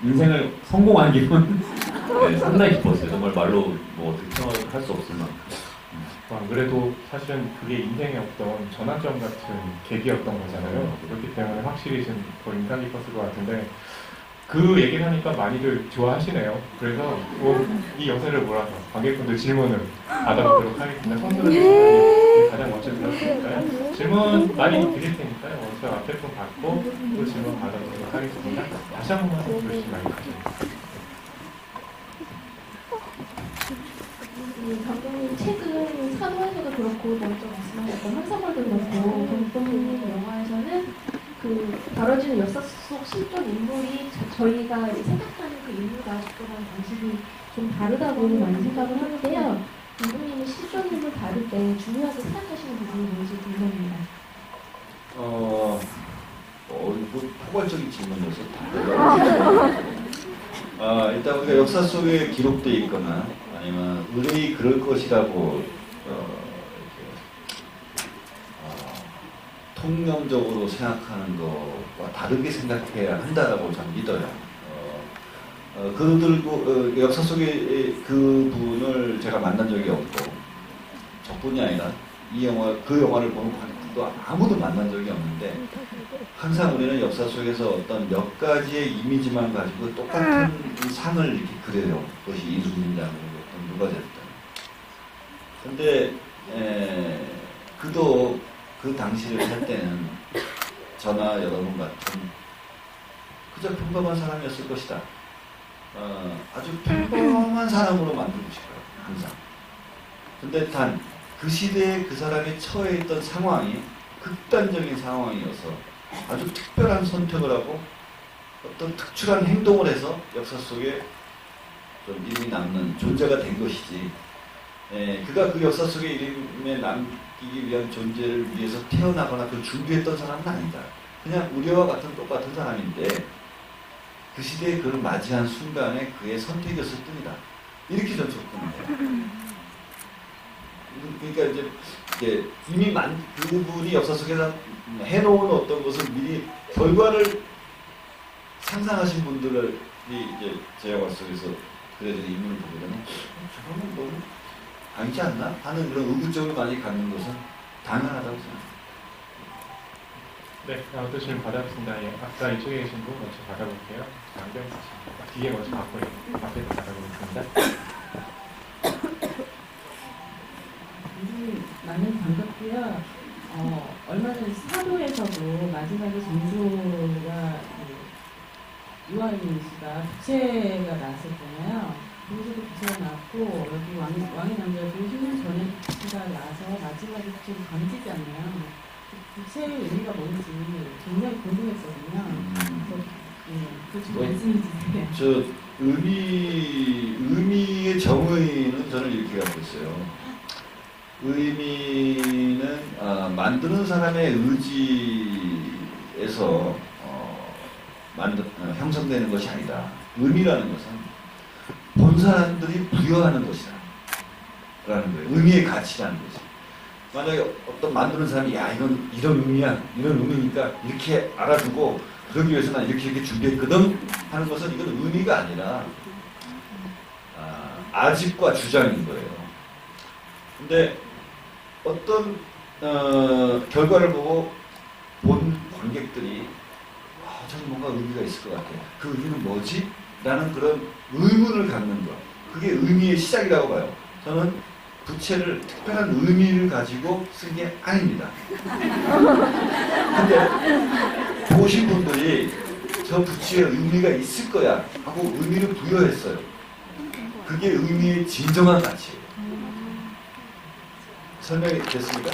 Speaker 3: 인생을 성공한 기분 상당히 기뻤어요. 정말 말로 뭐 어떻게 표현할 수 없을 만큼.
Speaker 1: 그래도 사실은 그게 인생의 어떤 전환점 같은 계기였던 거잖아요. 그렇기 때문에 확실히 좀 더 인상 깊었을 것 같은데 그 얘기를 하니까 많이들 좋아하시네요. 그래서 이 여세를 몰아서 관객분들 질문을 받아보도록 하겠습니다. 선수를 주시면 가장 먼저 들었으니까요. 질문 많이 드릴 테니까요. 먼저 앞에 좀 받고 또 질문 받아보도록 하겠습니다. 다시 한 번만 들어주시면 감사합니다.
Speaker 4: 감독님 최근 산호에서도 그렇고 먼저 말씀하셨던 한사월도 그렇고 감독님 영화에서는 그 다뤄지는 역사 속 실존 인물이 저희가 생각하는 그 인물과 접근하는 방식이 좀 다르다고 많이 생각을 하는데요. 감독님이 실존 인물 다룰 때 중요하게 생각하시는 부분이 뭔지 궁금합니다.
Speaker 2: 이거 포괄적인 질문이어서 일단 우리가 역사 속에 기록돼 있거나 아니면 의뢰이 그럴 것이라고 통념적으로 생각하는 것과 다르게 생각해야 한다라고 저는 믿어요. 역사 속에 그 분을 제가 만난 적이 없고 저뿐이 아니라 그 영화를 보는 관객도 아무도 만난 적이 없는데 항상 우리는 역사 속에서 어떤 몇 가지의 이미지만 가지고 똑같은 상을 이렇게 그려요. 그것이 이순신장이고 누가 됐든. 근데 그도 그 당시를 살 때는 저나 여러분 같은 그저 평범한 사람이었을 것이다. 아주 평범한 사람으로 만들고 싶어요. 항상. 근데 단 그 시대에 그 사람이 처해 있던 상황이 극단적인 상황이어서 아주 특별한 선택을 하고 어떤 특출한 행동을 해서 역사 속에 좀 이름이 남는 존재가 된 것이지 그가 그 역사 속에 이름에 남기기 위한 존재를 위해서 태어나거나 그걸 준비했던 사람은 아니다. 그냥 우리와 같은 똑같은 사람인데 그 시대에 그를 맞이한 순간에 그의 선택이었을 뿐이다. 이렇게 좀 접근해요. 그러니까 이제 이미 그분이 역사 속에서 해놓은 어떤 것을 미리 결과를 상상하신 분들이 이제 제 역사 속에서 그래도 인물을 보게 되면 저거는 뭐 아니지 않나 하는 그런 의구점을 많이 갖는 것은 당연하다고 생각합니다.
Speaker 1: 네, 아무튼 질문 받았습니다. 예, 아까 이쪽에 계신 분 먼저 받아볼게요. 안경 쓰시고 뒤에 먼저 받고 앞에 받아보겠습니다.
Speaker 5: 나는 반갑고요. 얼마 전에 사도에서도 마지막에 정수가 유아인 씨가 부채가 나왔었잖아요. 거기서도 부채가 나왔고 여기 왕의 남자도 10년 전에 부채가 나와서 마지막에 좀 던지지 않나요? 부채의 의미가 뭔지 굉장히 궁금했거든요. 그래서 좀 말씀해 주세요.
Speaker 2: 저 의미의 정의는 저는 이렇게 갖고 있어요. 의미는 만드는 사람의 의지에서 형성되는 것이 아니다. 의미라는 것은 본 사람들이 부여하는 것이다. 라는 거예요. 의미의 가치라는 거지. 만약에 어떤 만드는 사람이 야 이건 이런 의미야, 이런 의미니까 이렇게 알아두고 그러기 위해서 난 이렇게 준비했거든 하는 것은 이건 의미가 아니라 아집과 주장인 거예요. 근데 어떤 결과를 보고 본 관객들이 저는 뭔가 의미가 있을 것 같아요. 그 의미는 뭐지? 라는 그런 의문을 갖는 것. 그게 의미의 시작이라고 봐요. 저는 부채를 특별한 의미를 가지고 쓴 게 아닙니다. 근데 보신 분들이 저 부채에 의미가 있을 거야 하고 의미를 부여했어요. 그게 의미의 진정한 가치예요. 설명이 됐습니까?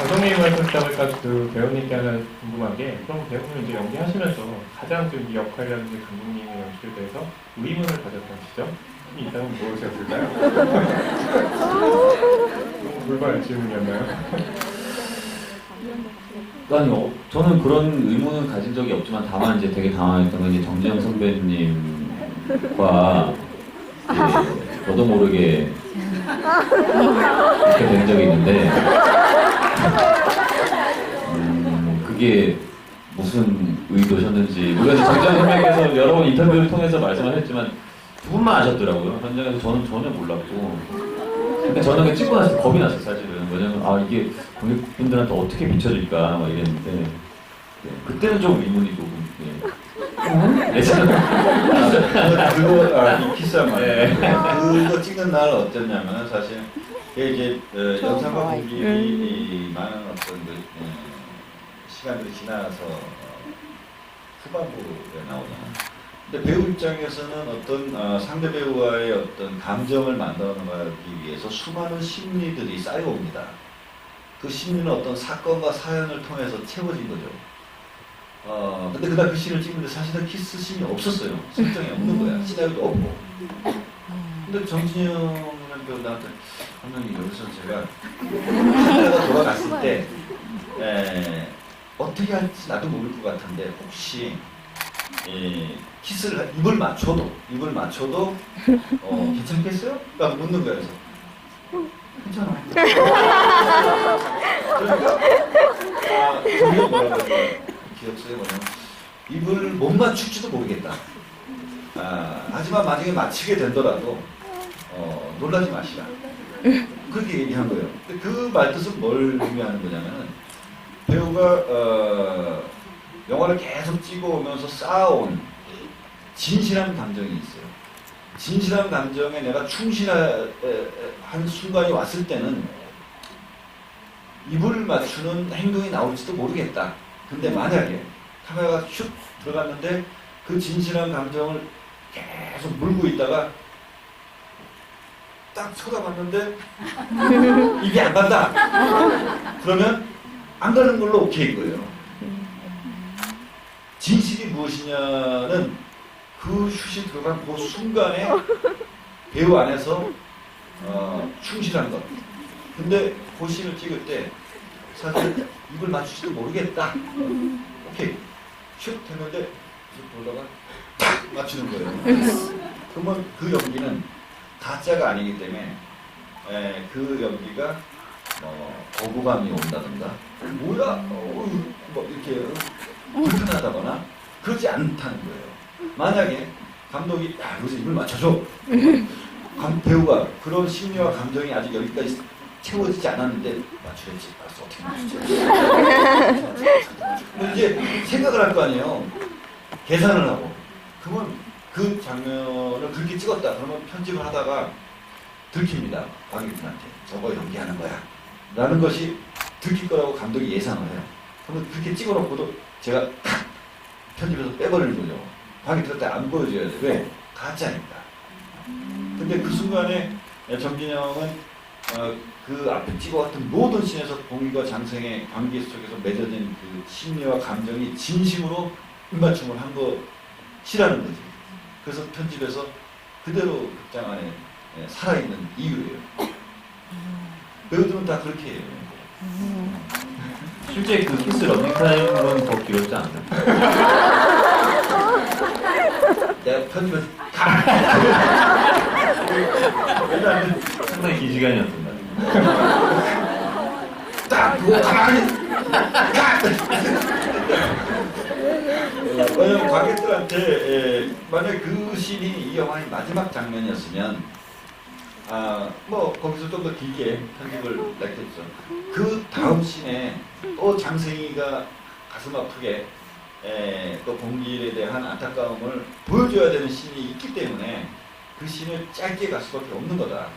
Speaker 1: 선생님이 말씀하셨다니까 그 배우님께 하나 궁금한 게 그럼 배우는 이제 연기하시면서 가장 좀 이 역할이라든지 감독님의 연출에 대해서 의문을 가졌던 지점이 있다면 무엇이었을까요? 너무 돌발 질문이었나요?
Speaker 3: 아니요, 저는 그런 의문은 가진 적이 없지만 다만 이제 되게 당황했던 건 이제 정지영 선배님과 저도 모르게 이렇게 된 적이 있는데 그게 무슨 의도셨는지 우리가 정지영 선배님께서 여러 번 인터뷰를 통해서 말씀을 했지만 두 분만 아셨더라고요. 현장에서 저는 전혀 몰랐고 근데 저는 그냥 찍고 났을 때 겁이 났어요 사실은. 왜냐면 이게 관객분들한테 어떻게 비춰질까 막 이랬는데 네, 그때는 좀 의문이 조금
Speaker 2: 그거 키스한 말. 그거 찍는 날 어땠냐면 사실 이게 영상과 공기이 많은 어떤 시간들이 지나서 후반부에 나오잖아요. 근데 배우 입장에서는 어떤 상대 배우와의 어떤 감정을 만들어가기 위해서 수많은 심리들이 쌓여옵니다. 그 심리는 어떤 사건과 사연을 통해서 채워진 거죠. 근데 그날 그 씬을 찍는데 사실은 키스 씬이 없었어요. 설정이 없는 거야. 시나리오도 없고. 근데 정진영이라는 배우 나한테 감독님 여기서 제가 카메라가 돌아갔을 때 어떻게 할지 나도 모를 것 같은데 혹시 키스를 입을 맞춰도 괜찮겠어요? 라고 묻는 거야. 그래서 괜찮아. 그러니까 정말 뭐라고 기억 속에 뭐냐면 입을 못 맞출지도 모르겠다. 하지만 만약에 맞히게 되더라도 놀라지 마시라. 그렇게 얘기한 거예요. 그 말뜻은 뭘 의미하는 거냐면은 배우가 영화를 계속 찍어오면서 쌓아온 진실한 감정이 있어요. 진실한 감정에 내가 충실한 순간이 왔을 때는 입을 맞추는 행동이 나올지도 모르겠다. 근데 만약에 카메라가 슉 들어갔는데 그 진실한 감정을 계속 물고 있다가 딱 쳐다봤는데 입이 안 간다. 그러면 안 가는 걸로 오케이인 거예요. 진실이 무엇이냐는 그 슛이 들어간 그 순간에 배우 안에서 충실한 것. 근데 그 씬을 찍을 때 사실 입을 맞출지도 모르겠다. 오케이. 슛 했는데 슛 보다가 딱 맞추는 거예요. 그러면 그 연기는 가짜가 아니기 때문에 그 연기가 거부감이 온다든가 뭐야 뭐 이렇게 불편하다거나 그렇지 않다는 거예요. 만약에 감독이 야 여기서 입을 맞춰줘 배우가 그런 심리와 감정이 아직 여기까지 채워지지 않았는데 맞추겠지. 알았어 어떻게 맞추지? 뭐 이제 생각을 할 거 아니에요. 계산을 하고 그러면 그 장면을 그렇게 찍었다 그러면 편집을 하다가 들킵니다. 관객들한테 저거 연기하는 거야 라는 것이 들킬 거라고 감독이 예상을 해요. 그러면 그렇게 찍어놓고도 제가 탁 편집해서 빼버리는 거죠. 관객들한테 안 보여줘야 돼. 왜? 가짜니까. 근데 그 순간에 정진영은 그 앞에 찍어왔던 모든 씬에서 봉이가 장생의 관계 속에서 맺어진 그 심리와 감정이 진심으로 입맞춤을 한 것이라는 거지. 그래서 편집에서 그대로 극장 안에 살아있는 이유예요. 배우들은 다 그렇게 해요.
Speaker 3: 실제 그 키스 러닝타임은 더 길었지 않나요?
Speaker 2: 내가 편집에서
Speaker 3: 상당히 긴 시간이었던 것 같아요.
Speaker 2: 딱 그거 가만히 왜냐면 관객들한테 만약 그 씬이 이 영화의 마지막 장면이었으면 뭐 거기서 좀 더 길게 편집을 냈겠죠. 그 다음 씬에 또 장생이가 가슴 아프게 또 봉길에 대한 안타까움을 보여줘야 되는 씬이 있기 때문에 그 씬을 짧게 갈 수밖에 없는 거다.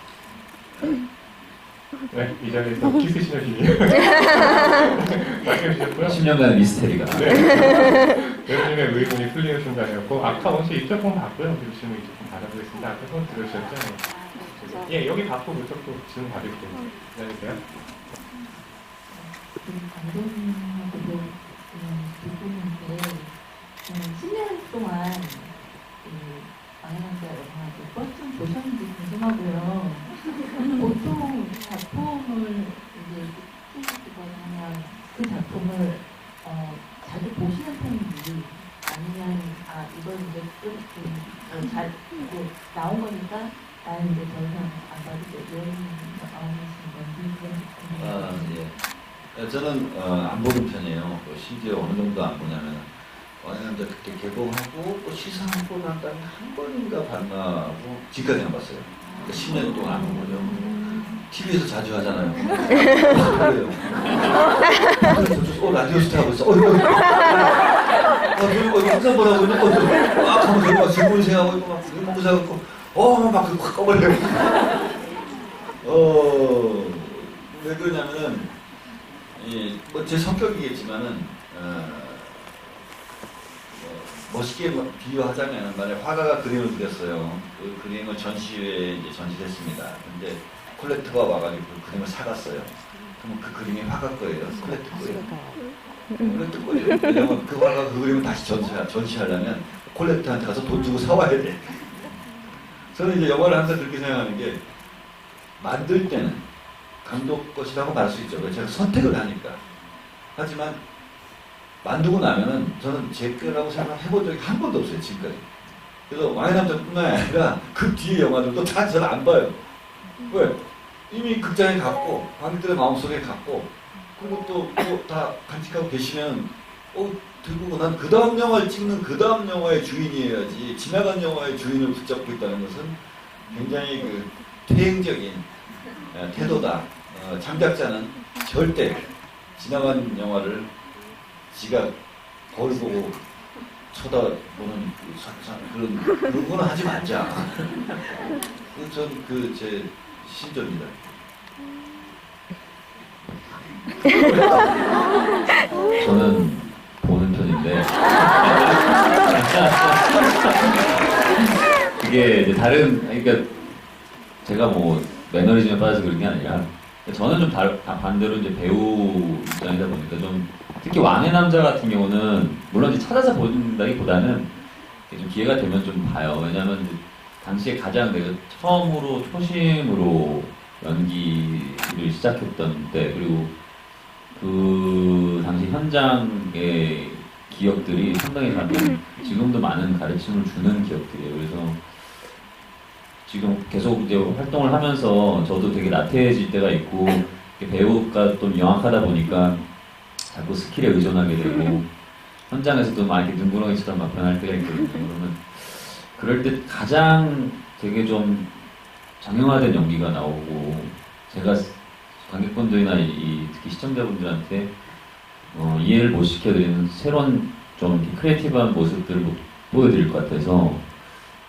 Speaker 1: 네, 이 자리에서 키스 시너지 말씀해 주셨고요.
Speaker 3: 10년간의 미스테리가.
Speaker 1: 네. 배우님의 의문이 풀리는 순간이었고 아까 혹시 이쪽 분 봤고요. 그리고 질문 이쪽 분 받아보겠습니다. 앞에 손 들으셨죠? 예, 여기 받고 그쪽도 질문 받을게요. 기다리세요.
Speaker 6: 감독님하고 부분인데 10년 동안 방해남자 영화 몇 번쯤 보셨는지 궁금하고요. 보통 작품을 이제 하면 그 작품을 자주 보시는 편인지 아니면 이걸 이제 좀잘 나온 거니까 나는 이제 더 이상 안 봐도 돼 이런 마음이신 건지
Speaker 2: 예. 저는 안 보는 편이에요. 심지어 어느 정도 안 보냐면 왕의남자 그때 개봉하고 또 시상하고 난 다음에 한 번인가 봤나 하고 지금까지 안 봤어요. 그러니까 10년 동안 안 본 거죠. TV에서 자주 하잖아요. 그래요. 라디오 스타 하고 있어. 이거 항상 뭐라고 있는 하면 제가 질문을 생각하고 있고 막 먹고 생각하고 막 확 꺼버려요. 왜 그러냐면은 뭐 제 성격이겠지만은 멋있게 비유하자면 만약 화가가 그림을 그렸어요. 그 그림을 전시회에 이제 전시했습니다. 근데 콜렉터가 와가지고 그 그림을 사갔어요. 그러면 그 그림이 화가 거예요. 콜렉터 거예요. 콜렉터 거예요. 왜냐면 그 화가 그 그림을 다시 전시하려면 콜렉터한테 가서 돈 주고 사와야 돼. 저는 이제 영화를 항상 그렇게 생각하는 게 만들 때는 감독 것이라고 말할 수 있죠. 제가 선택을 하니까. 하지만 만들고 나면은 저는 제 거라고 생각해본 적이 한 번도 없어요. 지금까지. 그래서 왕의남자뿐만 아니라 그 뒤에 영화들도 다 저는 안 봐요. 왜? 이미 극장에 갔고 관객들의 마음속에 갔고 그리고 또 다 간직하고 계시면 들고 난 그 다음 영화를 찍는 그 다음 영화의 주인이어야지 지나간 영화의 주인을 붙잡고 있다는 것은 굉장히 그 퇴행적인 태도다. 창작자는 절대 지나간 영화를 지가 거울 보고 쳐다보는 그런 거는 하지 말자. 전 제 신조입니다.
Speaker 3: 저는 보는 편인데 그게 이제 그러니까 제가 뭐 매너리즘에 빠져서 그런 게 아니라 저는 좀 반대로 이제 배우 입장이다 보니까 좀 특히 왕의 남자 같은 경우는 물론 이제 찾아서 본다기보다는 좀 기회가 되면 좀 봐요. 왜냐하면 이제 당시에 가장 내가 처음으로 초심으로 연기를 시작했던 때 그리고 그 당시 현장의 기억들이 상당히 지금도 많은 가르침을 주는 기억들이에요. 그래서 지금 계속 이제 활동을 하면서 저도 되게 나태해질 때가 있고 배우가 또 명확하다 보니까 자꾸 스킬에 의존하게 되고 현장에서도 막 이렇게 눈구렁이처럼 막 변할 때가 있거든요. 그러면 그럴 때 가장 되게 좀 정형화된 연기가 나오고 제가 관객분들이나 특히 시청자분들한테 이해를 못 시켜드리는 새로운 좀 이렇게 크리에이티브한 모습들을 보여드릴 것 같아서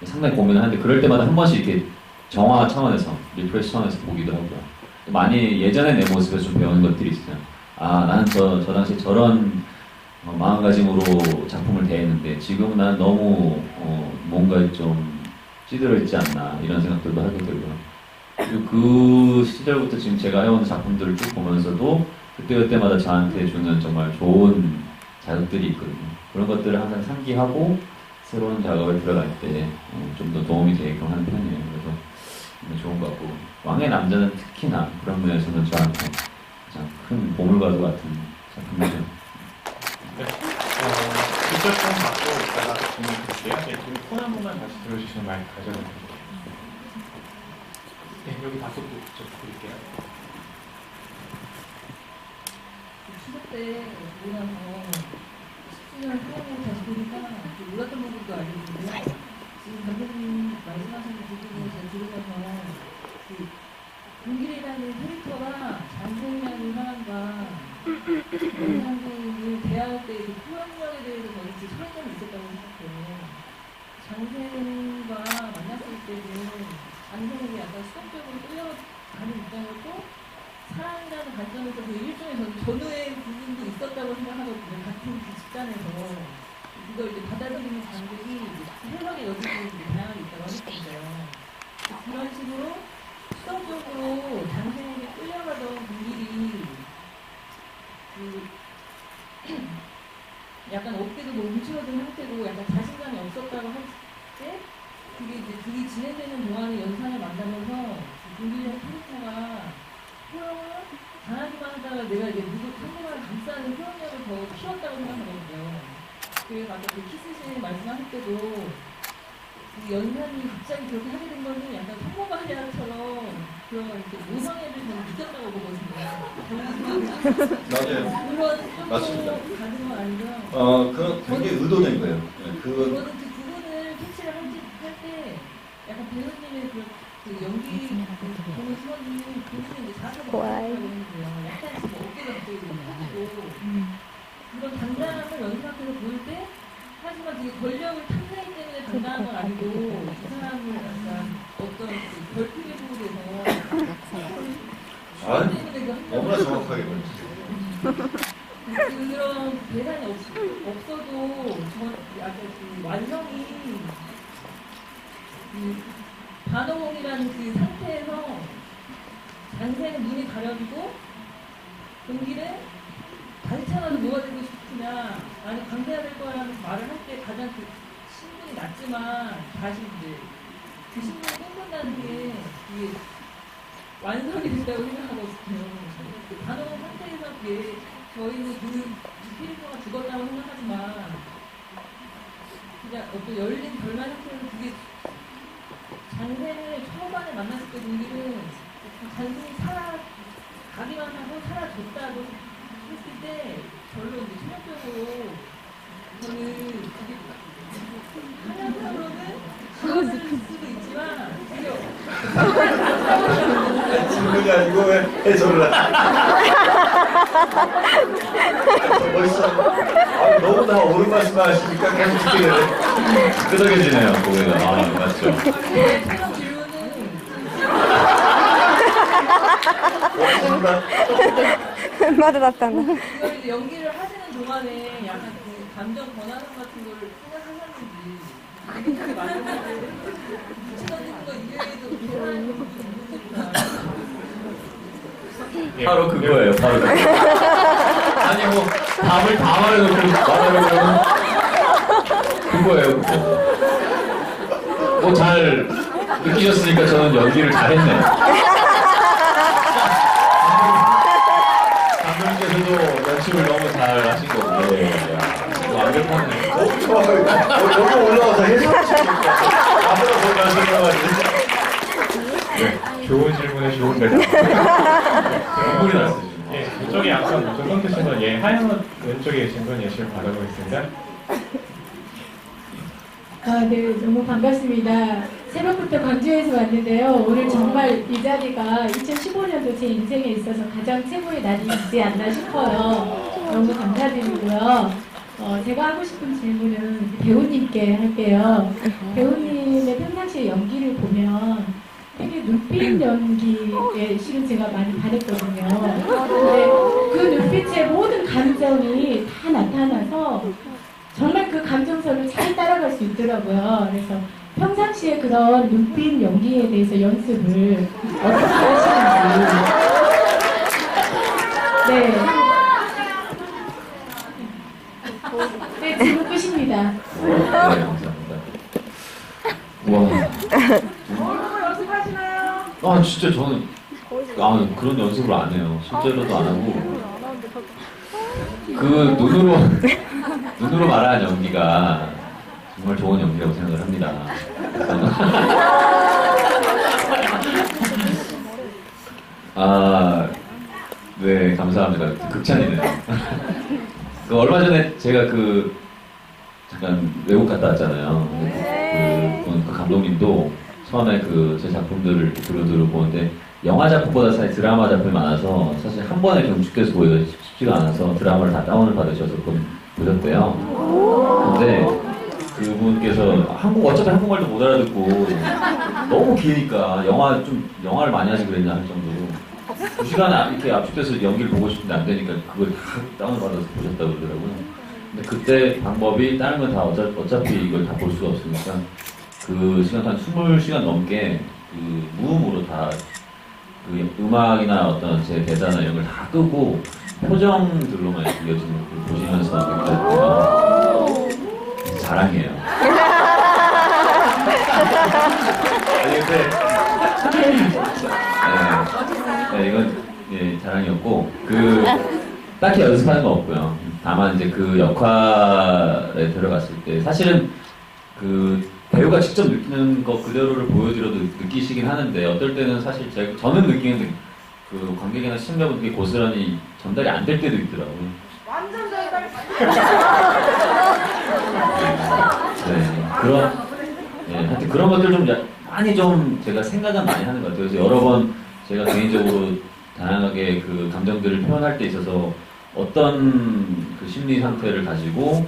Speaker 3: 상당히 고민을 하는데 그럴 때마다 한 번씩 이렇게 정화 차원에서 리프레시 차원에서 보기도 하고요. 많이 예전에 내 모습에서 좀 배우는 것들이 있어요. 아 나는 저 당시에 저런 마음가짐으로 작품을 대했는데 지금은 난 너무 뭔가 좀 찌들어 있지 않나 이런 생각들도 하게 되고요. 그리고 그 시절부터 지금 제가 해온 작품들을 쭉 보면서도 그때그때마다 저한테 주는 정말 좋은 자극들이 있거든요. 그런 것들을 항상 상기하고 새로운 작업에 들어갈 때 좀 더 도움이 되게끔 하는 편이에요. 그래서 좋은 것 같고 왕의 남자는 특히나 그런 면에서는 저한테 가장 큰 보물과도 같은 작품이죠.
Speaker 1: 네. 직접 좀 받고 있다가 질문 드릴게요. 네, 지금 폰한 번만 다시 들어주시면 마이크 가져다 드릴게요. 네, 여기 다섯 분 직접 드릴게요.
Speaker 6: 추석 때 보고 나서 10주년 사랑을 다시 보니까 몰랐던 부분도 알게 됐는데요. 지금 감독님 말씀하신 부분을 제가 들으면서 공길이라는 캐릭터가 장생이라는 사람과 영상국을 대할 때의 그 표현력에 대해서 저는 차이점이 있었다고 생각해요. 장생과 만났을 때는 장생에게 약간 수동적으로 끌려가는 입장이었고 사랑이라는 관점에서 그 일종의 전후의 부분도 있었다고 생각하거든요. 같은 그 집단에서 그걸 이제 받아들이는 관객이 해석의 여지도 다양하게 있다고 하니까요. 그런 식으로 수동적으로 장생에게 끌려가던 분들이 약간 어깨도 뭐 움츠러든 상태고 약간 자신감이 없었다고 할 때 그게 이제 둘이 진행되는 동안에 연산을 만나면서 공길이라는 캐릭터가 표현을 당하기만 하다가 내가 이제 상대방을 감싸는 표현력을 더 키웠다고 생각하거든요. 그래서 아까 그 키스신 말씀하실 때도 그 연산이 갑자기 그렇게 하게 된 거는 약간 성모가리아처럼 그런 이렇게 모성애를 저는 느꼈다고 보거든요.
Speaker 2: 맞아요.
Speaker 6: 그런
Speaker 2: 맞습니다.
Speaker 6: 가는 건 아니고요.
Speaker 2: 그건 굉장히 의도된 거예요.
Speaker 6: 저는 그 부분을 캐치를 할 때 약간 배우님의 그 연기 보는 시선이 본인이 이제 자세가 어떻다고 했는데요. 약간 지금 어깨가 갑자기 높아지고 그런 단단함을 연습학에서 보일 때 하지만 되게 권력을 탐내기 때문에 단단한 건 아니고 이 사람을 약간 어떤 그 결핍의 부분에서
Speaker 2: 너무나 정확하게 보여주세요.
Speaker 6: 그런 대상이 없어도 저 약간 그 완성이 반어공이라는 그 상태에서 장생은 눈이 가려지고 공기는 다시 태어나서 뭐가 되고 싶으냐 아니 강대해야 될 거라는 말을 할 때 가장 그 신분이 낮지만 다시 이제 그 신분을 꿈꾼다는 게 이게 완성이 된다고 생각하거든요. 그 반어공 상태에서 그게 저희는 그 캐릭터가 죽었다고 생각하지만 그냥 어떤 열린 결말 상태에서 그게 장생을 초반에 만났을 때 우리는 단순히 살아가기만 하고 사라졌다고 했을 때 별로 이제 충격적으로 저는 그게 한편으로는 그것을 수도 있지만
Speaker 2: 질문이 아니고 왜 해설을 멋있어. 너무나 옳은 말씀만 하시니까 계속 듣게 되네.
Speaker 3: 끄덕여지네요, 고개가. 아, 맞죠.
Speaker 6: 촬영 질문은
Speaker 7: 말을 났다나.
Speaker 6: 그걸 이제 연기를 하시는 동안에 약간 그 감정 번화감 같은 걸 생각하셨는지 그게 맞는데 붙여놓는 거 이외에도 계산을 못했구나.
Speaker 3: 바로 그거예요, 바로 그거. 아니, 뭐, 답을 다 말해놓고 말하려면 그거예요, 그거. 뭐, 잘 느끼셨으니까 저는 연기를 잘했네요. 감독님께서도 연출을 너무 잘 하신 거고. 네. 완벽하네요.
Speaker 2: 너무 좋아요. 여기 올라와서 해설하시니까 앞으로 더 말씀을 하시죠.
Speaker 1: 좋은 질문에 좋은 대답.
Speaker 3: 눈물이 났어요. 지금.
Speaker 1: 예, 이쪽에 아까 먼저 끊으신 분, 예, 하얀 옷 왼쪽에 계신 분 예시를 받아보겠습니다.
Speaker 8: 아, 네, 너무 반갑습니다. 새벽부터 광주에서 왔는데요. 오늘 정말 이 자리가 2015년도 제 인생에 있어서 가장 최고의 날이지 않나 싶어요. 너무 감사드리고요. 제가 하고 싶은 질문은 배우님께 할게요. 배우님의 평상시의 연기를 보면 되게 눈빛 연기에 실은 제가 많이 반했거든요. 근데 그 눈빛의 모든 감정이 다 나타나서 정말 그 감정선을 잘 따라갈 수 있더라고요. 그래서 평상시에 그런 눈빛 연기에 대해서 연습을 어떻게 하시는지. 네. 네, 지금 끝입니다.
Speaker 3: 네, 감사합니다. 와. 아, 진짜 저는 그런 연습을 안 해요. 실제로도 안 하고. 그 눈으로 말하는 연기가 정말 좋은 연기라고 생각을 합니다. 아, 네, 감사합니다. 극찬이네요. 얼마 전에 제가 잠깐 외국 갔다 왔잖아요. 그 감독님도 처음에 제 작품들을 보는데 영화 작품보다 사실 드라마 작품이 많아서 사실 한 번에 경축돼서 보기가 쉽지가 않아서 드라마를 다 다운을 받으셔서 보셨대요. 근데 그분께서 어차피 한국말도 못 알아듣고 너무 기니까 영화를 많이 하지 그랬냐 할 정도로 2시간 이렇게 압축돼서 연기를 보고 싶은데 안 되니까 그걸 다 다운을 받아서 보셨다고 그러더라고요. 근데 그때 방법이 다른 건 다 어차피 이걸 다 볼 수가 없으니까 그 시간 한 20시간 넘게 무음으로 다 음악이나 어떤 제 대사나 이런 걸 다 끄고 표정들로만 이어지는 걸 보시면서 느꼈고요. 자랑이에요. 네, 이건 자랑이었고 딱히 연습하는 건 없고요. 다만 이제 그 역할에 들어갔을 때 사실은 배우가 직접 느끼는 것 그대로를 보여드려도 느끼시긴 하는데 어떨 때는 사실 저는 느끼는 관객이나 시청자분들이 고스란히 전달이 안 될 때도 있더라고요. 완전 전달. 하여튼 그런 것들 많이 제가 생각은 많이 하는 것 같아요. 그래서 여러 번 제가 개인적으로 다양하게 감정들을 표현할 때 있어서 어떤 심리 상태를 가지고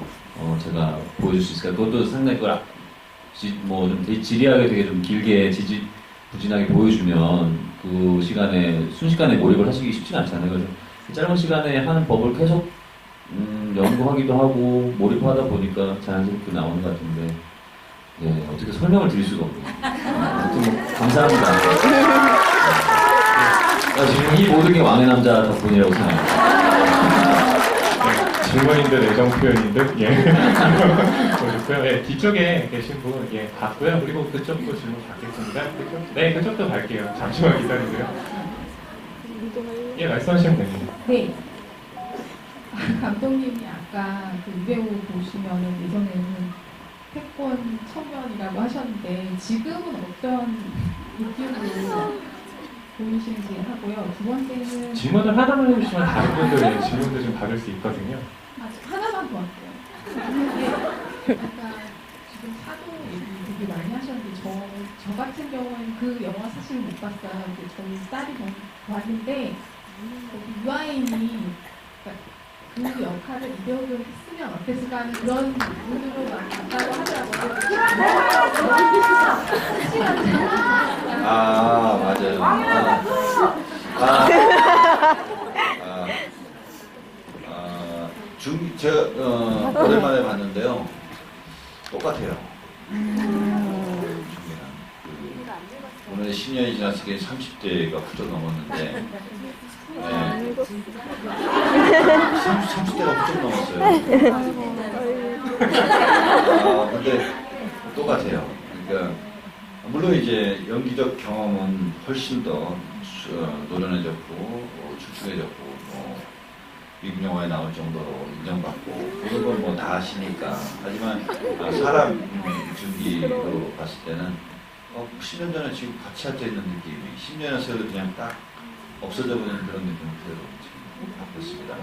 Speaker 3: 제가 보여줄 수 있을까? 그것도 상당히 좀 되게 지리하게 되게 좀 길게 부진하게 보여주면 그 시간에 순식간에 몰입을 하시기 쉽지는 않잖아요. 그래서 짧은 시간에 하는 법을 계속 연구하기도 하고 몰입하다 보니까 자연스럽게 나오는 것 같은데 어떻게 설명을 드릴 수가 없네요. 아무튼 감사합니다. 지금 이 모든 게 왕의 남자 덕분이라고 생각합니다.
Speaker 1: 질문인들 애정 표현인 듯, 보셨고요. 뒤쪽에 계신 분, 봤고요. 그리고 그쪽도 질문 받겠습니다. 그쪽도 갈게요. 잠시만 기다리세요. 말씀하시면 됩니다.
Speaker 6: 네. 감독님이 아까 이배우 보시면은 예전에는 패권 청년이라고 하셨는데 지금은 어떤 느낌으로 보이시는지 하고요. 두 번째는
Speaker 1: 질문을 하나만 해주시면 다른 분들의 질문도 좀 받을 수 있거든요.
Speaker 6: 하나만 더 할게요. 아까 지금 사도 얘기 되게 많이 하셨는데 저 같은 경우는 그 영화 사실 못 봤어요. 저희 딸이 봤는데 거기 유아인이 그 역할을 이배우를 했으면 어땠을까 하는 그런 부분으로 많다고 하더라고요.
Speaker 2: 맞아요. 오랜만에 봤는데요. 똑같아요. 오늘 10년이 지났으니 30대가 훌쩍 넘었는데 30대가 훌쩍 넘었어요. 근데 똑같아요. 그러니까 물론 이제 연기적 경험은 훨씬 더 노련해졌고 출중해졌고 미국 영화에 나올 정도로 인정받고 그런 건 뭐 다 아시니까. 하지만 사람 준비로 봤을 때는 10년 전에 지금 같이 앉아 있는 느낌이 10년의 세월이 그냥 딱 없어져 버리는 그런 느낌이 그대로 지금 바뀌었습니다.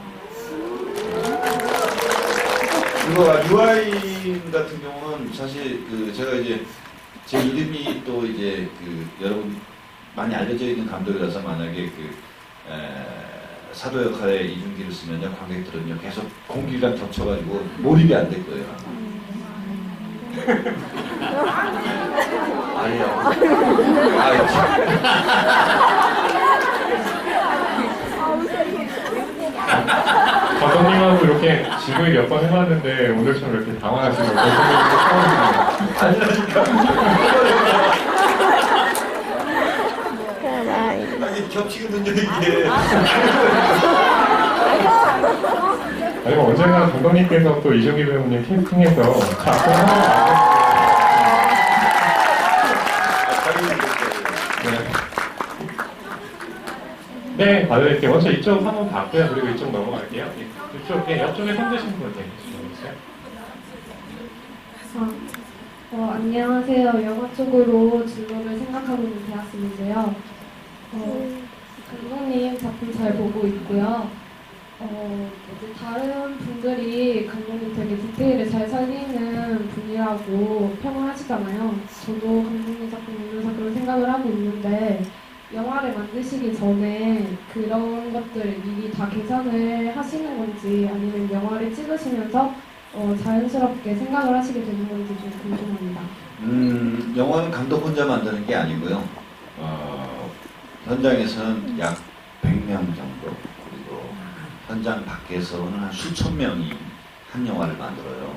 Speaker 2: 그리고 유아인 같은 경우는 사실 제가 이제 제 이름이 또 이제 여러분 많이 알려져 있는 감독이라서 만약에 사도 역할에 이준기를 쓰면요 관객들은요 계속 공기랑 겹쳐가지고 몰입이 안 될 거예요. 아니요. 아유,
Speaker 1: 감독님하고 이렇게 지구에 몇 번 해봤는데 오늘처럼 이렇게 당황하시는 거 처음입니다.
Speaker 2: 아니 겹치거든요 이게.
Speaker 1: 아니면 언젠가 감독님께서 또 이종기 배우님 캐스팅해서 작품 하나 네, 받을게요. 먼저 이쪽 한번 받고요. 그리고 이쪽 넘어갈게요. 이쪽, 옆쪽에 손드신 분 계시죠?
Speaker 4: 안녕하세요. 영화 쪽으로 진로를 생각하고 있는 대학생인데요. 감독님 작품 잘 보고 있고요. 이제 다른 분들이 감독님 되게 디테일을 잘 살리는 분이라고 평을 하시잖아요. 저도 감독님 작품 보면서 그런 생각을 하고 있는데 영화를 만드시기 전에 그런 것들을 미리 다 계산을 하시는 건지 아니면 영화를 찍으시면서 자연스럽게 생각을 하시게 되는 건지 좀 궁금합니다.
Speaker 2: 영화는 감독 혼자 만드는 게 아니고요. 현장에서는 약 100명 정도, 그리고 현장 밖에서는 한 수천 명이 한 영화를 만들어요.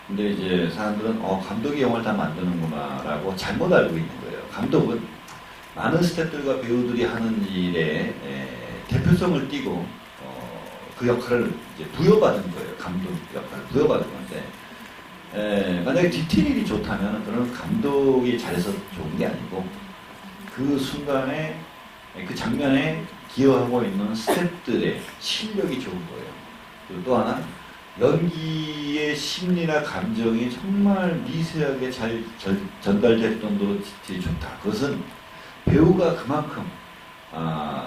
Speaker 2: 근데 이제 사람들은 감독이 영화를 다 만드는구나 라고 잘못 알고 있는 거예요. 감독은 많은 스태프들과 배우들이 하는 일에 대표성을 띠고 그 역할을 이제 부여받은 거예요. 감독 역할을 부여받은 건데 만약에 디테일이 좋다면 그런 감독이 잘해서 좋은 게 아니고 그 순간에 그 장면에 기여하고 있는 스태프들의 실력이 좋은 거예요. 그리고 또 하나 연기의 심리나 감정이 정말 미세하게 잘 전달될 정도로 디테일이 좋다. 그것은 배우가 그만큼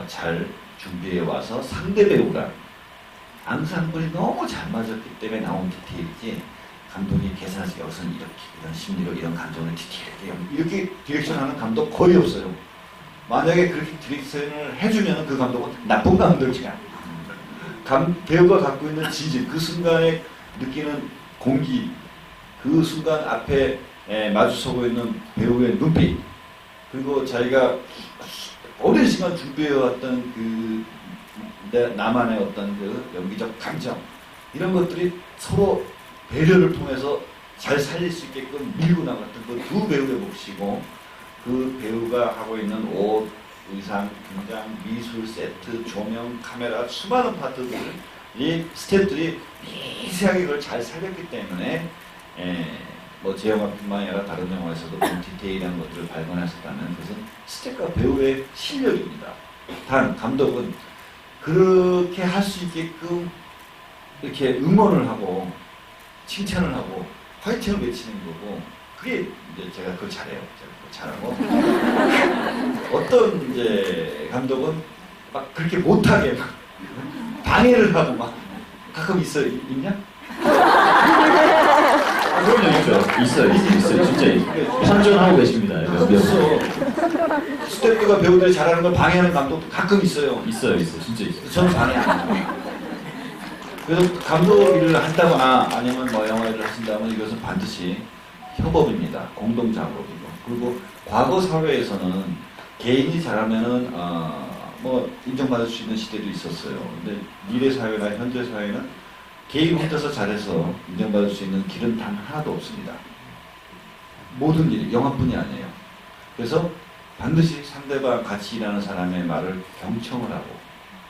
Speaker 2: 잘 준비해 와서 상대 배우가 앙상블이 너무 잘 맞았기 때문에 나온 디테일이지 감독이 계산해서 여기서는 이런 심리로 이런 감정을 디테일하게 이렇게 디렉션하는 감독 거의 없어요. 만약에 그렇게 디렉션을 해주면 그 감독은 나쁜 감독이야. 배우가 갖고 있는 지질, 그 순간에 느끼는 공기, 그 순간 앞에 마주서고 있는 배우의 눈빛, 그리고 자기가 오랜 시간 준비해왔던 나만의 어떤 연기적 감정, 이런 것들이 서로 배려를 통해서 잘 살릴 수 있게끔 밀고 나갔던 그 두 배우의 몫이고, 그 배우가 하고 있는 옷, 의상, 등장, 미술, 세트, 조명, 카메라, 수많은 파트들이 스태프들이 미세하게 그걸 잘 살렸기 때문에 제 영화뿐만 아니라 다른 영화에서도 그런 디테일한 것들을 발견했었다는 것은 스태프와 배우의 실력입니다. 단 감독은 그렇게 할 수 있게끔 이렇게 응원을 하고 칭찬을 하고 화이팅을 외치는 거고, 그게 이제 제가 그걸 잘해요. 제가 그걸 잘하고 어떤 이제 감독은 막 그렇게 못하게 막 방해를 하고 막 가끔 있냐?
Speaker 3: 그럼요, 있어요. 진짜 있어요. 선전하고 계십니다.
Speaker 2: 스태프가 배우들이 잘하는 걸 방해하는 감독도 가끔 있어요.
Speaker 3: 있어요. 진짜 있어요.
Speaker 2: 저는 방해 안 해요. 그래서 감독 일을 한다거나 아니면 영화 일을 하신다면 이것은 반드시 협업입니다. 공동 작업이고. 그리고 과거 사회에서는 개인이 잘하면은 인정받을 수 있는 시대도 있었어요. 근데 미래 사회나 현재 사회는 개인 혼자서 잘해서 인정받을 수 있는 길은 단 하나도 없습니다. 모든 일이 영화뿐이 아니에요. 그래서 반드시 상대방 같이 일하는 사람의 말을 경청을 하고,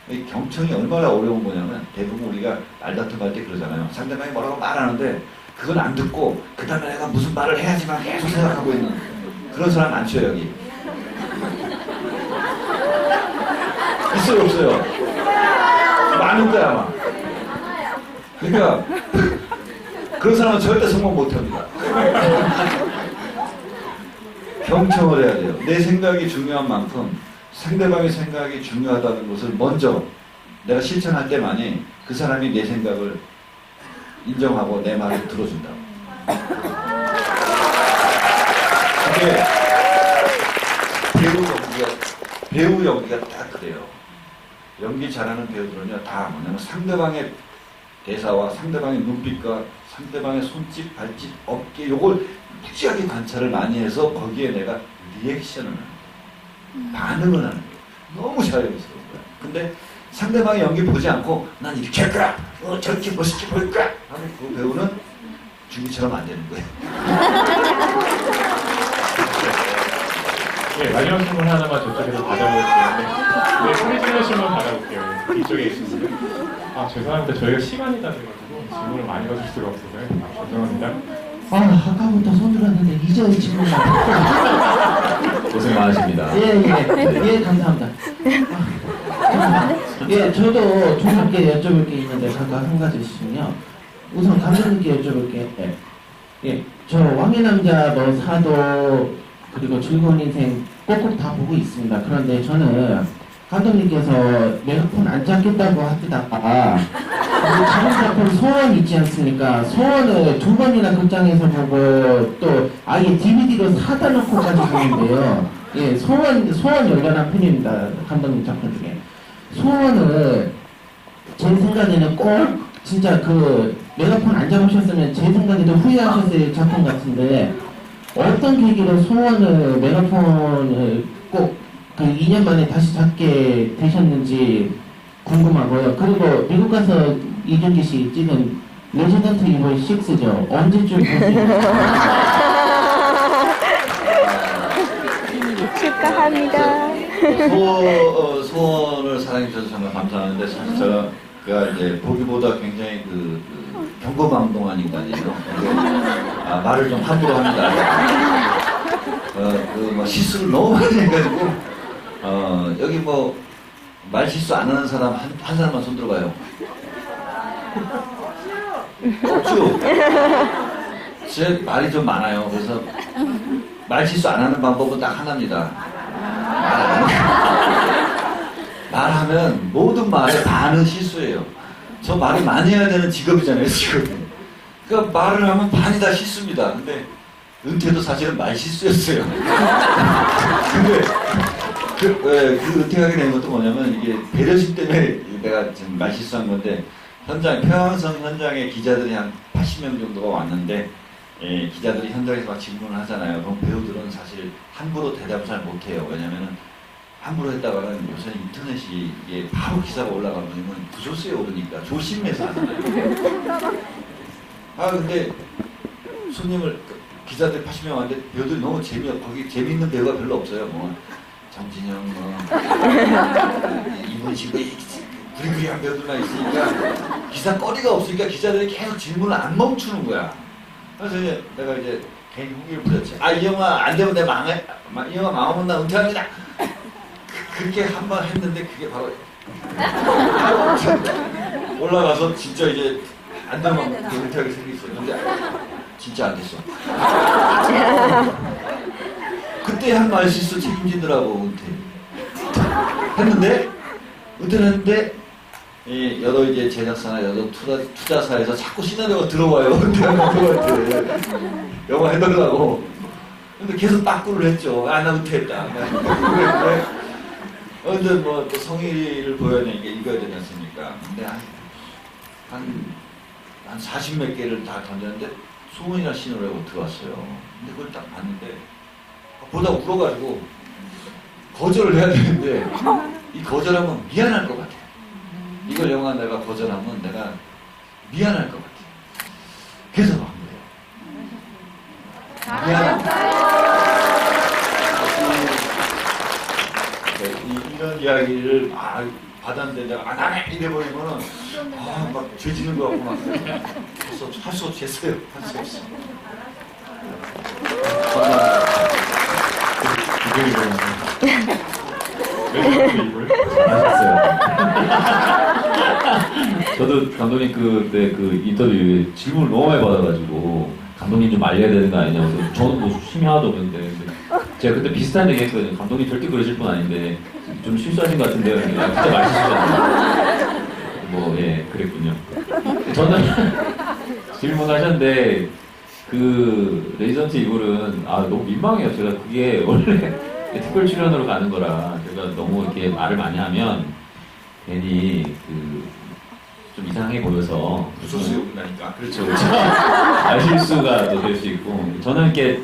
Speaker 2: 이 경청이 얼마나 어려운 거냐면 대부분 우리가 말다툼 할 때 그러잖아요. 상대방이 뭐라고 말하는데 그건 안 듣고 그 다음에 내가 무슨 말을 해야지만 계속 생각하고 있는 그런 사람 많죠 여기. 있어요 없어요? 많은데 아마. 그러니까 그런 사람은 절대 성공 못합니다. 경청을 해야 돼요. 내 생각이 중요한 만큼 상대방의 생각이 중요하다는 것을 먼저 내가 실천할 때만이 그 사람이 내 생각을 인정하고 내 말을 들어준다. 이게 배우 연기가 딱 그래요. 연기 잘하는 배우들은요, 다 뭐냐면 상대방의 대사와 상대방의 눈빛과 상대방의 손짓, 발짓, 어깨, 요걸 무지하게 관찰을 많이 해서 거기에 내가 리액션을 하는 거예요. 반응을 하는 거예요. 너무 자연스러운 거야. 근데 상대방의 연기 보지 않고 난 이렇게 할 거야, 저렇게 멋있게 보일 거야 하는 그 배우는 준비처럼 안 되는 거예요.
Speaker 1: 네, 마지막 질문 하나만 저쪽에서 받아볼게요. 네, 소리 질러 질문 받아볼게요. 이쪽에 있습니다. 아, 죄송합니다. 저희가 시간이 다 돼가지고 질문을 많이 받을 수가 없어서요. 아, 죄송합니다.
Speaker 9: 아까부터 손 들었는데 이제 질문을
Speaker 3: 고생 많으십니다.
Speaker 9: 예, 감사합니다. 예, 저도 두 분께 여쭤볼 게 있는데 각각 한 가지씩은요. 우선 감독님께 여쭤볼게요. 예, 저 왕의 남자, 뭐 사도, 그리고 즐거운 인생 꼭꼭 다 보고 있습니다. 그런데 저는 감독님께서 메가폰 안 잡겠다고 하시다가 다른 작품 소원 있지 않습니까? 소원을 두 번이나 극장에서 보고 또 아예 DVD로 사다 놓고까지 보는데요. 예, 소원 열렬한 팬입니다. 감독님 작품 중에. 소원을 제 생각에는 꼭 진짜 그 메가폰 안 잡으셨으면 제 생각에도 후회하셨을 작품 같은데 어떤 계기로 소원을 메가폰을 꼭 그 2년 만에 다시 잡게 되셨는지 궁금하고요. 그리고 미국 가서 이준기 씨 찍은 레지던트 이블 6죠. 언제쯤 볼 수 있나요?
Speaker 7: 축하합니다.
Speaker 2: 소원을 사랑해주셔서 정말 감사하는데 사실 제가 이제 보기보다 굉장히 그 경거망동한 인간이에요. 말을 좀 함부로 합니다. 뭐 실수를 너무 많이 해가지고 여기 뭐 말 실수 안 하는 사람 한 사람만 손 들어봐요. 없죠? 제 말이 좀 많아요. 그래서 말 실수 안 하는 방법은 딱 하나입니다. 말하면 모든 말의 반은 실수예요. 저 말이 많이 해야 되는 직업이잖아요, 직업이. 그러니까 말을 하면 반이 다 실수입니다. 근데 은퇴도 사실은 말 실수였어요. 근데 그 은퇴하게 된 것도 뭐냐면 이게 배려심 때문에 내가 지금 말 실수한 건데 평양성 현장에 기자들이 한 80명 정도가 왔는데 기자들이 현장에서 막 질문을 하잖아요. 그럼 배우들은 사실 함부로 대답을 잘 못해요. 왜냐면은 함부로 했다가는 요새 인터넷이 이게 바로 기사가 올라가면 구조수에 오르니까 조심해서 하잖아요. 근데 손님을 기자들 80명 왔는데 배우들이 너무 거기 재미있는 배우가 별로 없어요. 뭐 정진영 이분 지금 구리구리한 배우들만 있으니까 기사 거리가 없으니까 기자들이 계속 질문을 안 멈추는 거야. 그래서 이제 내가 이제 괜히 후기를 부렸지. 이 영화 안 되면 내가 이 영화 망하면 나 은퇴합니다. 그렇게 한 번 했는데 그게 바로 올라가서 진짜 이제 안 되면 은퇴하게 생겼어요. 근데 진짜 안 됐어. 그때 한 말 실수 책임지더라고. 은퇴를 했는데 여러 이제 제작사나 여러 투자사에서 자꾸 시나리오가 들어와요. 은퇴하는 영화 해달라고. 근데 계속 빠꾸를 했죠. 나 은퇴했다. 근데 뭐 또 성의를 보여야 되니까 읽어야 되지 않습니까? 근데 한 40몇 개를 다 던졌는데 소원이나 신으라고 들어왔어요. 근데 그걸 딱 봤는데 보다 울어가지고 거절을 해야 되는데 이 거절하면 미안할 것 같아. 이걸 영화 내가 거절하면 내가 미안할 것 같아. 그래서 한 거예요. 미안합니다. 이런 이야기를 받았는데 내가 나는 이래버리면은 막 죄지는 거 같고 막 할 수 없이 했어요. 할 수 없이.
Speaker 3: 맛있어요. 저도 감독님 그때 그 인터뷰에 질문을 너무 많이 받아가지고 감독님 좀 알려야 되는 거 아니냐고. 저는 뭐 수심이 하나도 없는데 제가 그때 비슷한 얘기 했거든요. 감독님 절대 그러실 분 아닌데 좀 실수하신 것 같은데요. 야, 진짜 많이 실수하셨네요. 뭐, 예, 그랬군요. 저는 질문하셨는데 그 레지던트 이불은 너무 민망해요. 제가 그게 원래 특별 출연으로 가는 거라 제가 너무 이렇게 말을 많이 하면 괜히 좀 이상해 보여서
Speaker 2: 무서워서 욕 나니까.
Speaker 3: 그렇죠. 실수가 또 될 수 있고 저는 이렇게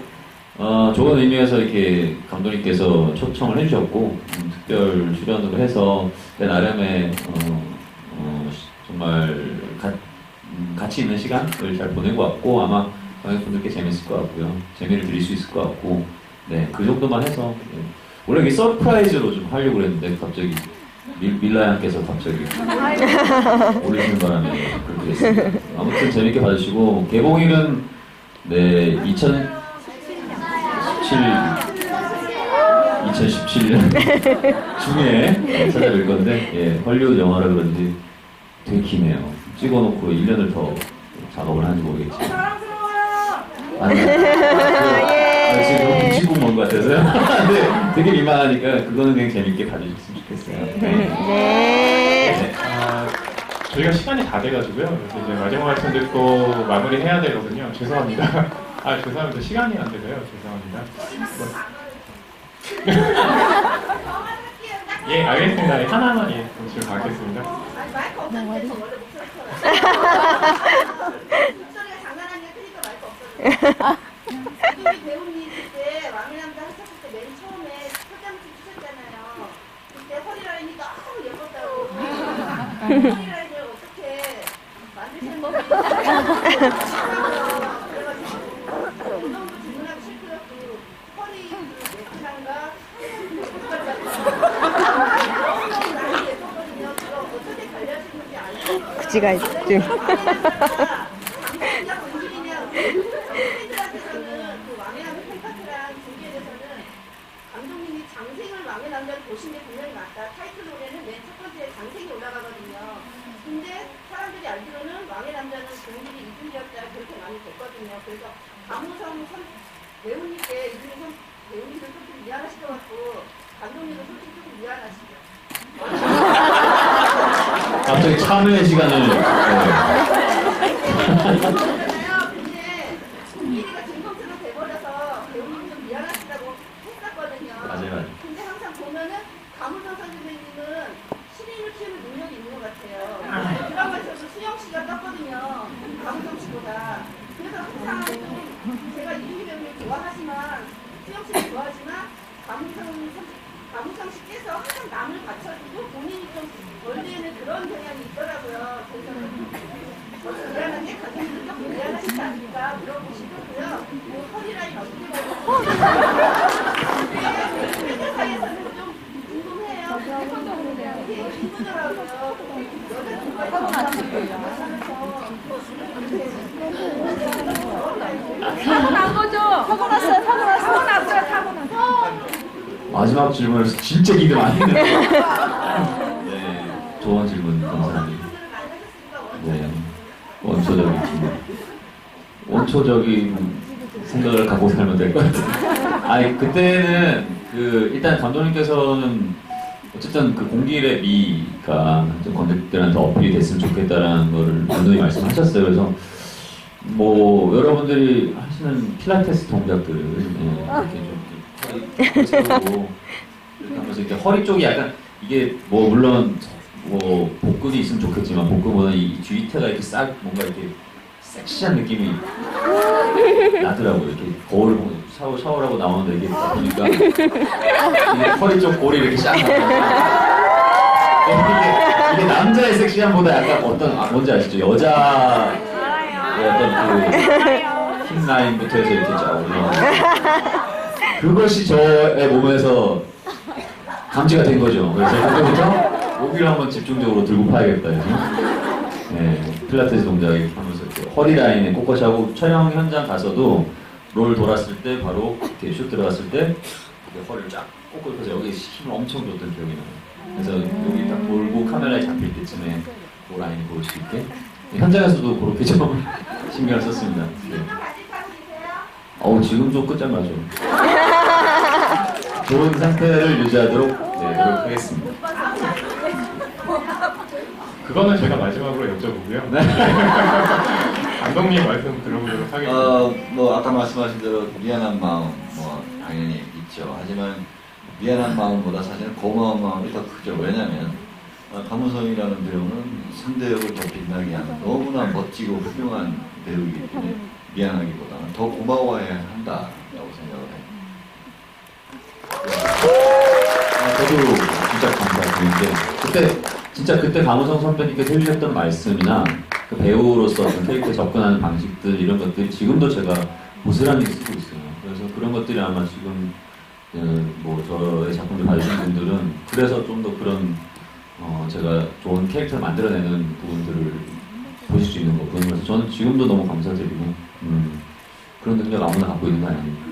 Speaker 3: 좋은 의미에서 이렇게 감독님께서 초청을 해주셨고 특별 출연으로 해서 내 나름의 정말 가치 있는 시간을 잘 보낸 것 같고 아마 관객분들께 재밌을 것 같고요. 재미를 드릴 수 있을 것 같고 네, 그 정도만 해서 원래 이게 서프라이즈로 좀 하려고 그랬는데 갑자기 밀라 양께서 갑자기 올리시는 바람에 그렇게 됐습니다. 아무튼 재밌게 봐주시고 개봉일은 네 2017년 중에 찾아뵐 건데 예, 헐리우드 영화라 그런지 되게 기네요. 찍어놓고 1년을 더 작업을 하는지 모르겠지. 지금 중국 먼 것 같아서요. 네, 되게 민망하니까 그거는 그냥 재밌게 봐주셨으면 좋겠어요.
Speaker 7: 네.
Speaker 1: 저희가 시간이 다 돼가지고요. 그래서 이제 마지막 말씀 듣고 마무리해야 되거든요. 죄송합니다. 죄송합니다. 시간이 안 돼서요. 죄송합니다. 예, 알겠습니다. 하나만 지금 가겠습니다.
Speaker 10: 목소리가 장난하는 게 크니까 마이크 없어져요. 우리 배우님 그때 왕의 남자 하셨을 때 맨 처음에 표장수 주셨잖아요. 그때 허리라인이 너무 예뻤다고. 허리라인을 어떻게 만드셨는지 그래가지고 너무 질문하기 싫고요. 그 허리 매트랑과 예뻤거든요. 그거 어떻게 관리하시는지 알고
Speaker 7: 구지가 있죠.
Speaker 10: 감독님이 장생을 왕의 남자를 보신 게 분명히 맞다. 타이틀 노래는 맨 첫 번째 장생이 올라가거든요. 근데 사람들이 알기로는 왕의 남자는 공길이 이준이었다 그렇게 많이 됐거든요. 그래서 강무성 배우님께 이준이 배우님도 조금 미안하실 것 같고 감독님도 솔직히 조금 미안하시죠.
Speaker 3: 갑자기 참여의 시간을
Speaker 10: 근데 공길이가 진검처럼 돼버려서 배우님이 좀 미안하시다고 했었거든요.
Speaker 3: 맞아요.
Speaker 10: 근데 항상 보면은 강훈성 선생님은 신인을 키우는 능력이 있는 것 같아요. 드라마에서도 수영 씨가 떴거든요. 강훈성 씨보다. 그래서 항상 제가 이준희 배우를 좋아하지만 수영 씨를 좋아하지만 강훈성 씨께서 항상 남을 받쳐주고 본인이 좀 원래는 그런 경향이 있더라고요. 그래서 미안한데 강훈성이 조금 미안하시지 않을까 물어보시고요. 뭐 허리라인 어떻게 봐요? 팬들 사이에서는 좀 궁금해요. 궁금하더라고요.
Speaker 6: 사고 난 거죠? 사고 났어요. 사고 났어요. 사고 났어요.
Speaker 3: 마지막 질문에서 진짜 기대 많이 했는데 네, 좋은 질문 감사합니다. 네, 원초적인 생각을 갖고 살면 될 것 같아요. 그때는 일단 감독님께서는 어쨌든 그 공길의 미가 좀 관객들한테 어필이 됐으면 좋겠다라는 거를 감독님이 말씀하셨어요. 그래서 뭐 여러분들이 하시는 필라테스 동작들을 이렇게 좀 허리 세우고 이렇게 하면서 이렇게 허리 쪽이 약간 이게 뭐 물론 뭐 복근이 있으면 좋겠지만 복근보다 이 뒤태가 이렇게 싹 뭔가 이렇게 섹시한 느낌이 나더라고요. 이렇게 거울 보고 샤워를 하고 나오는데 이게 보니까 이게 허리 쪽 볼이 이렇게 쫙 이게 남자의 섹시함보다 약간 뭔지 아시죠? 여자의 어떤 힙 라인부터 해서 이렇게 쫙 올라오는 그것이 저의 몸에서 감지가 된 거죠. 그래서 그때부터 여기를 한번 집중적으로 들고 파야겠다 해서 필라테스 동작 하면서 이렇게 허리 라인에 꼿꼿이 하고 촬영 현장 가서도 롤 돌았을 때 바로 이렇게 슛 들어갔을 때 허리를 쫙 꼿꼿이 해서 여기 힘을 엄청 줬던 기억이 나요. 그래서 여기 딱 돌고 카메라에 잡힐 때쯤에 그 라인을 볼 수 있게 현장에서도 그렇게 좀 신경을 썼습니다. 네. 지금 좀 끝장나죠. 좋은 상태를 유지하도록 노력하겠습니다.
Speaker 1: 그거는 제가 마지막으로 여쭤보고요.
Speaker 3: 네.
Speaker 1: 감독님 말씀 들어보도록 하겠습니다.
Speaker 2: 뭐 아까 말씀하신 대로 미안한 마음 뭐 당연히 있죠. 하지만 미안한 마음보다 사실은 고마운 마음이 더 크죠. 왜냐하면 감우성이라는 배우는 상대역을 더 빛나게 하는 너무나 멋지고 훌륭한 배우이기 때문에 미안하기보다는 더 고마워해야 한다라고 생각을 해요.
Speaker 3: 저도 진짜 감사드리는데 그때 강우성 선배님께서 해주셨던 말씀이나 그 배우로서 어떤 캐릭터에 접근하는 방식들 이런 것들이 지금도 제가 고스란히 쓰고 있어요. 그래서 그런 것들이 아마 지금 뭐 저의 작품을 봐주신 분들은 그래서 좀 더 그런 제가 좋은 캐릭터를 만들어내는 부분들을 보실 수 있는 거고요. 그래서 저는 지금도 너무 감사드리고 그런 능력 아무나 갖고 있는 거 아닙니까?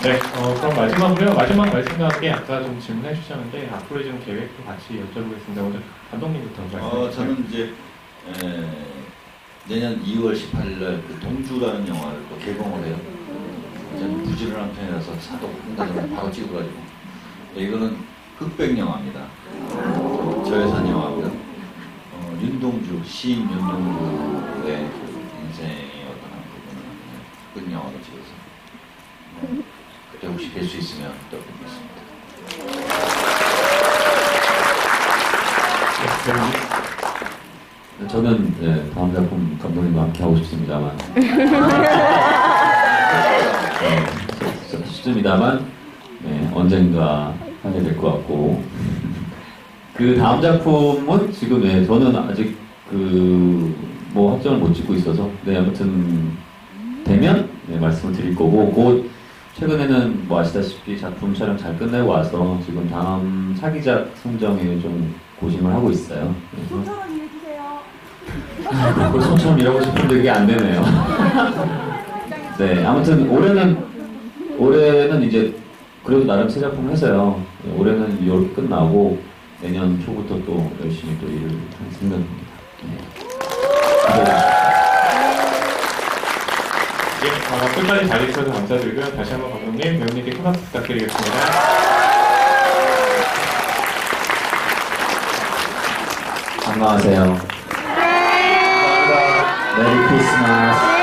Speaker 1: 네, 그럼 마지막으로요. 마지막 말씀과 함께 아까 좀 질문해 주셨는데 앞으로 좀 계획도 같이 여쭤보겠습니다. 먼저 감독님부터 말씀해 주세요.
Speaker 2: 저는 이제 내년 2월 18일 날 그 동주라는 영화를 또 개봉을 해요. 저는 부지런한 편이라서 사도 끝나자마자 바로 찍어가지고 이거는 흑백 영화입니다. 저예산 영화고요. 윤동주, 시인 윤동주의 그 인생의 어떤 한 부분을 흑백 영화로 찍어서 그때 혹시 뵐 수 있으면 또 뵙겠습니다.
Speaker 3: 저는 다음 작품 감독님과 함께 하고 싶습니다만 싶습니다만 언젠가 하게 될 것 같고 그 다음 작품은 지금 저는 아직 뭐 확정을 못 짓고 있어서 아무튼 되면 말씀을 드릴 거고 곧 최근에는 뭐 아시다시피 작품 촬영 잘 끝내고 와서 지금 다음 차기작 선정에 좀 고심을 하고 있어요.
Speaker 10: 손처럼 일해주세요.
Speaker 3: 그걸 손처럼 일하고 싶은데 그게 안 되네요. 네, 아무튼 올해는 이제 그래도 나름 새 작품 해서요. 올해는 이렇게 끝나고 내년 초부터 또 열심히 또 일을 할 생각입니다.
Speaker 1: 끝까지 잘 해주셔서 감사드리고요. 다시 한번 감독님, 배우님께 큰 박수 부탁드리겠습니다.
Speaker 3: 건강하세요. 메리 크리스마스.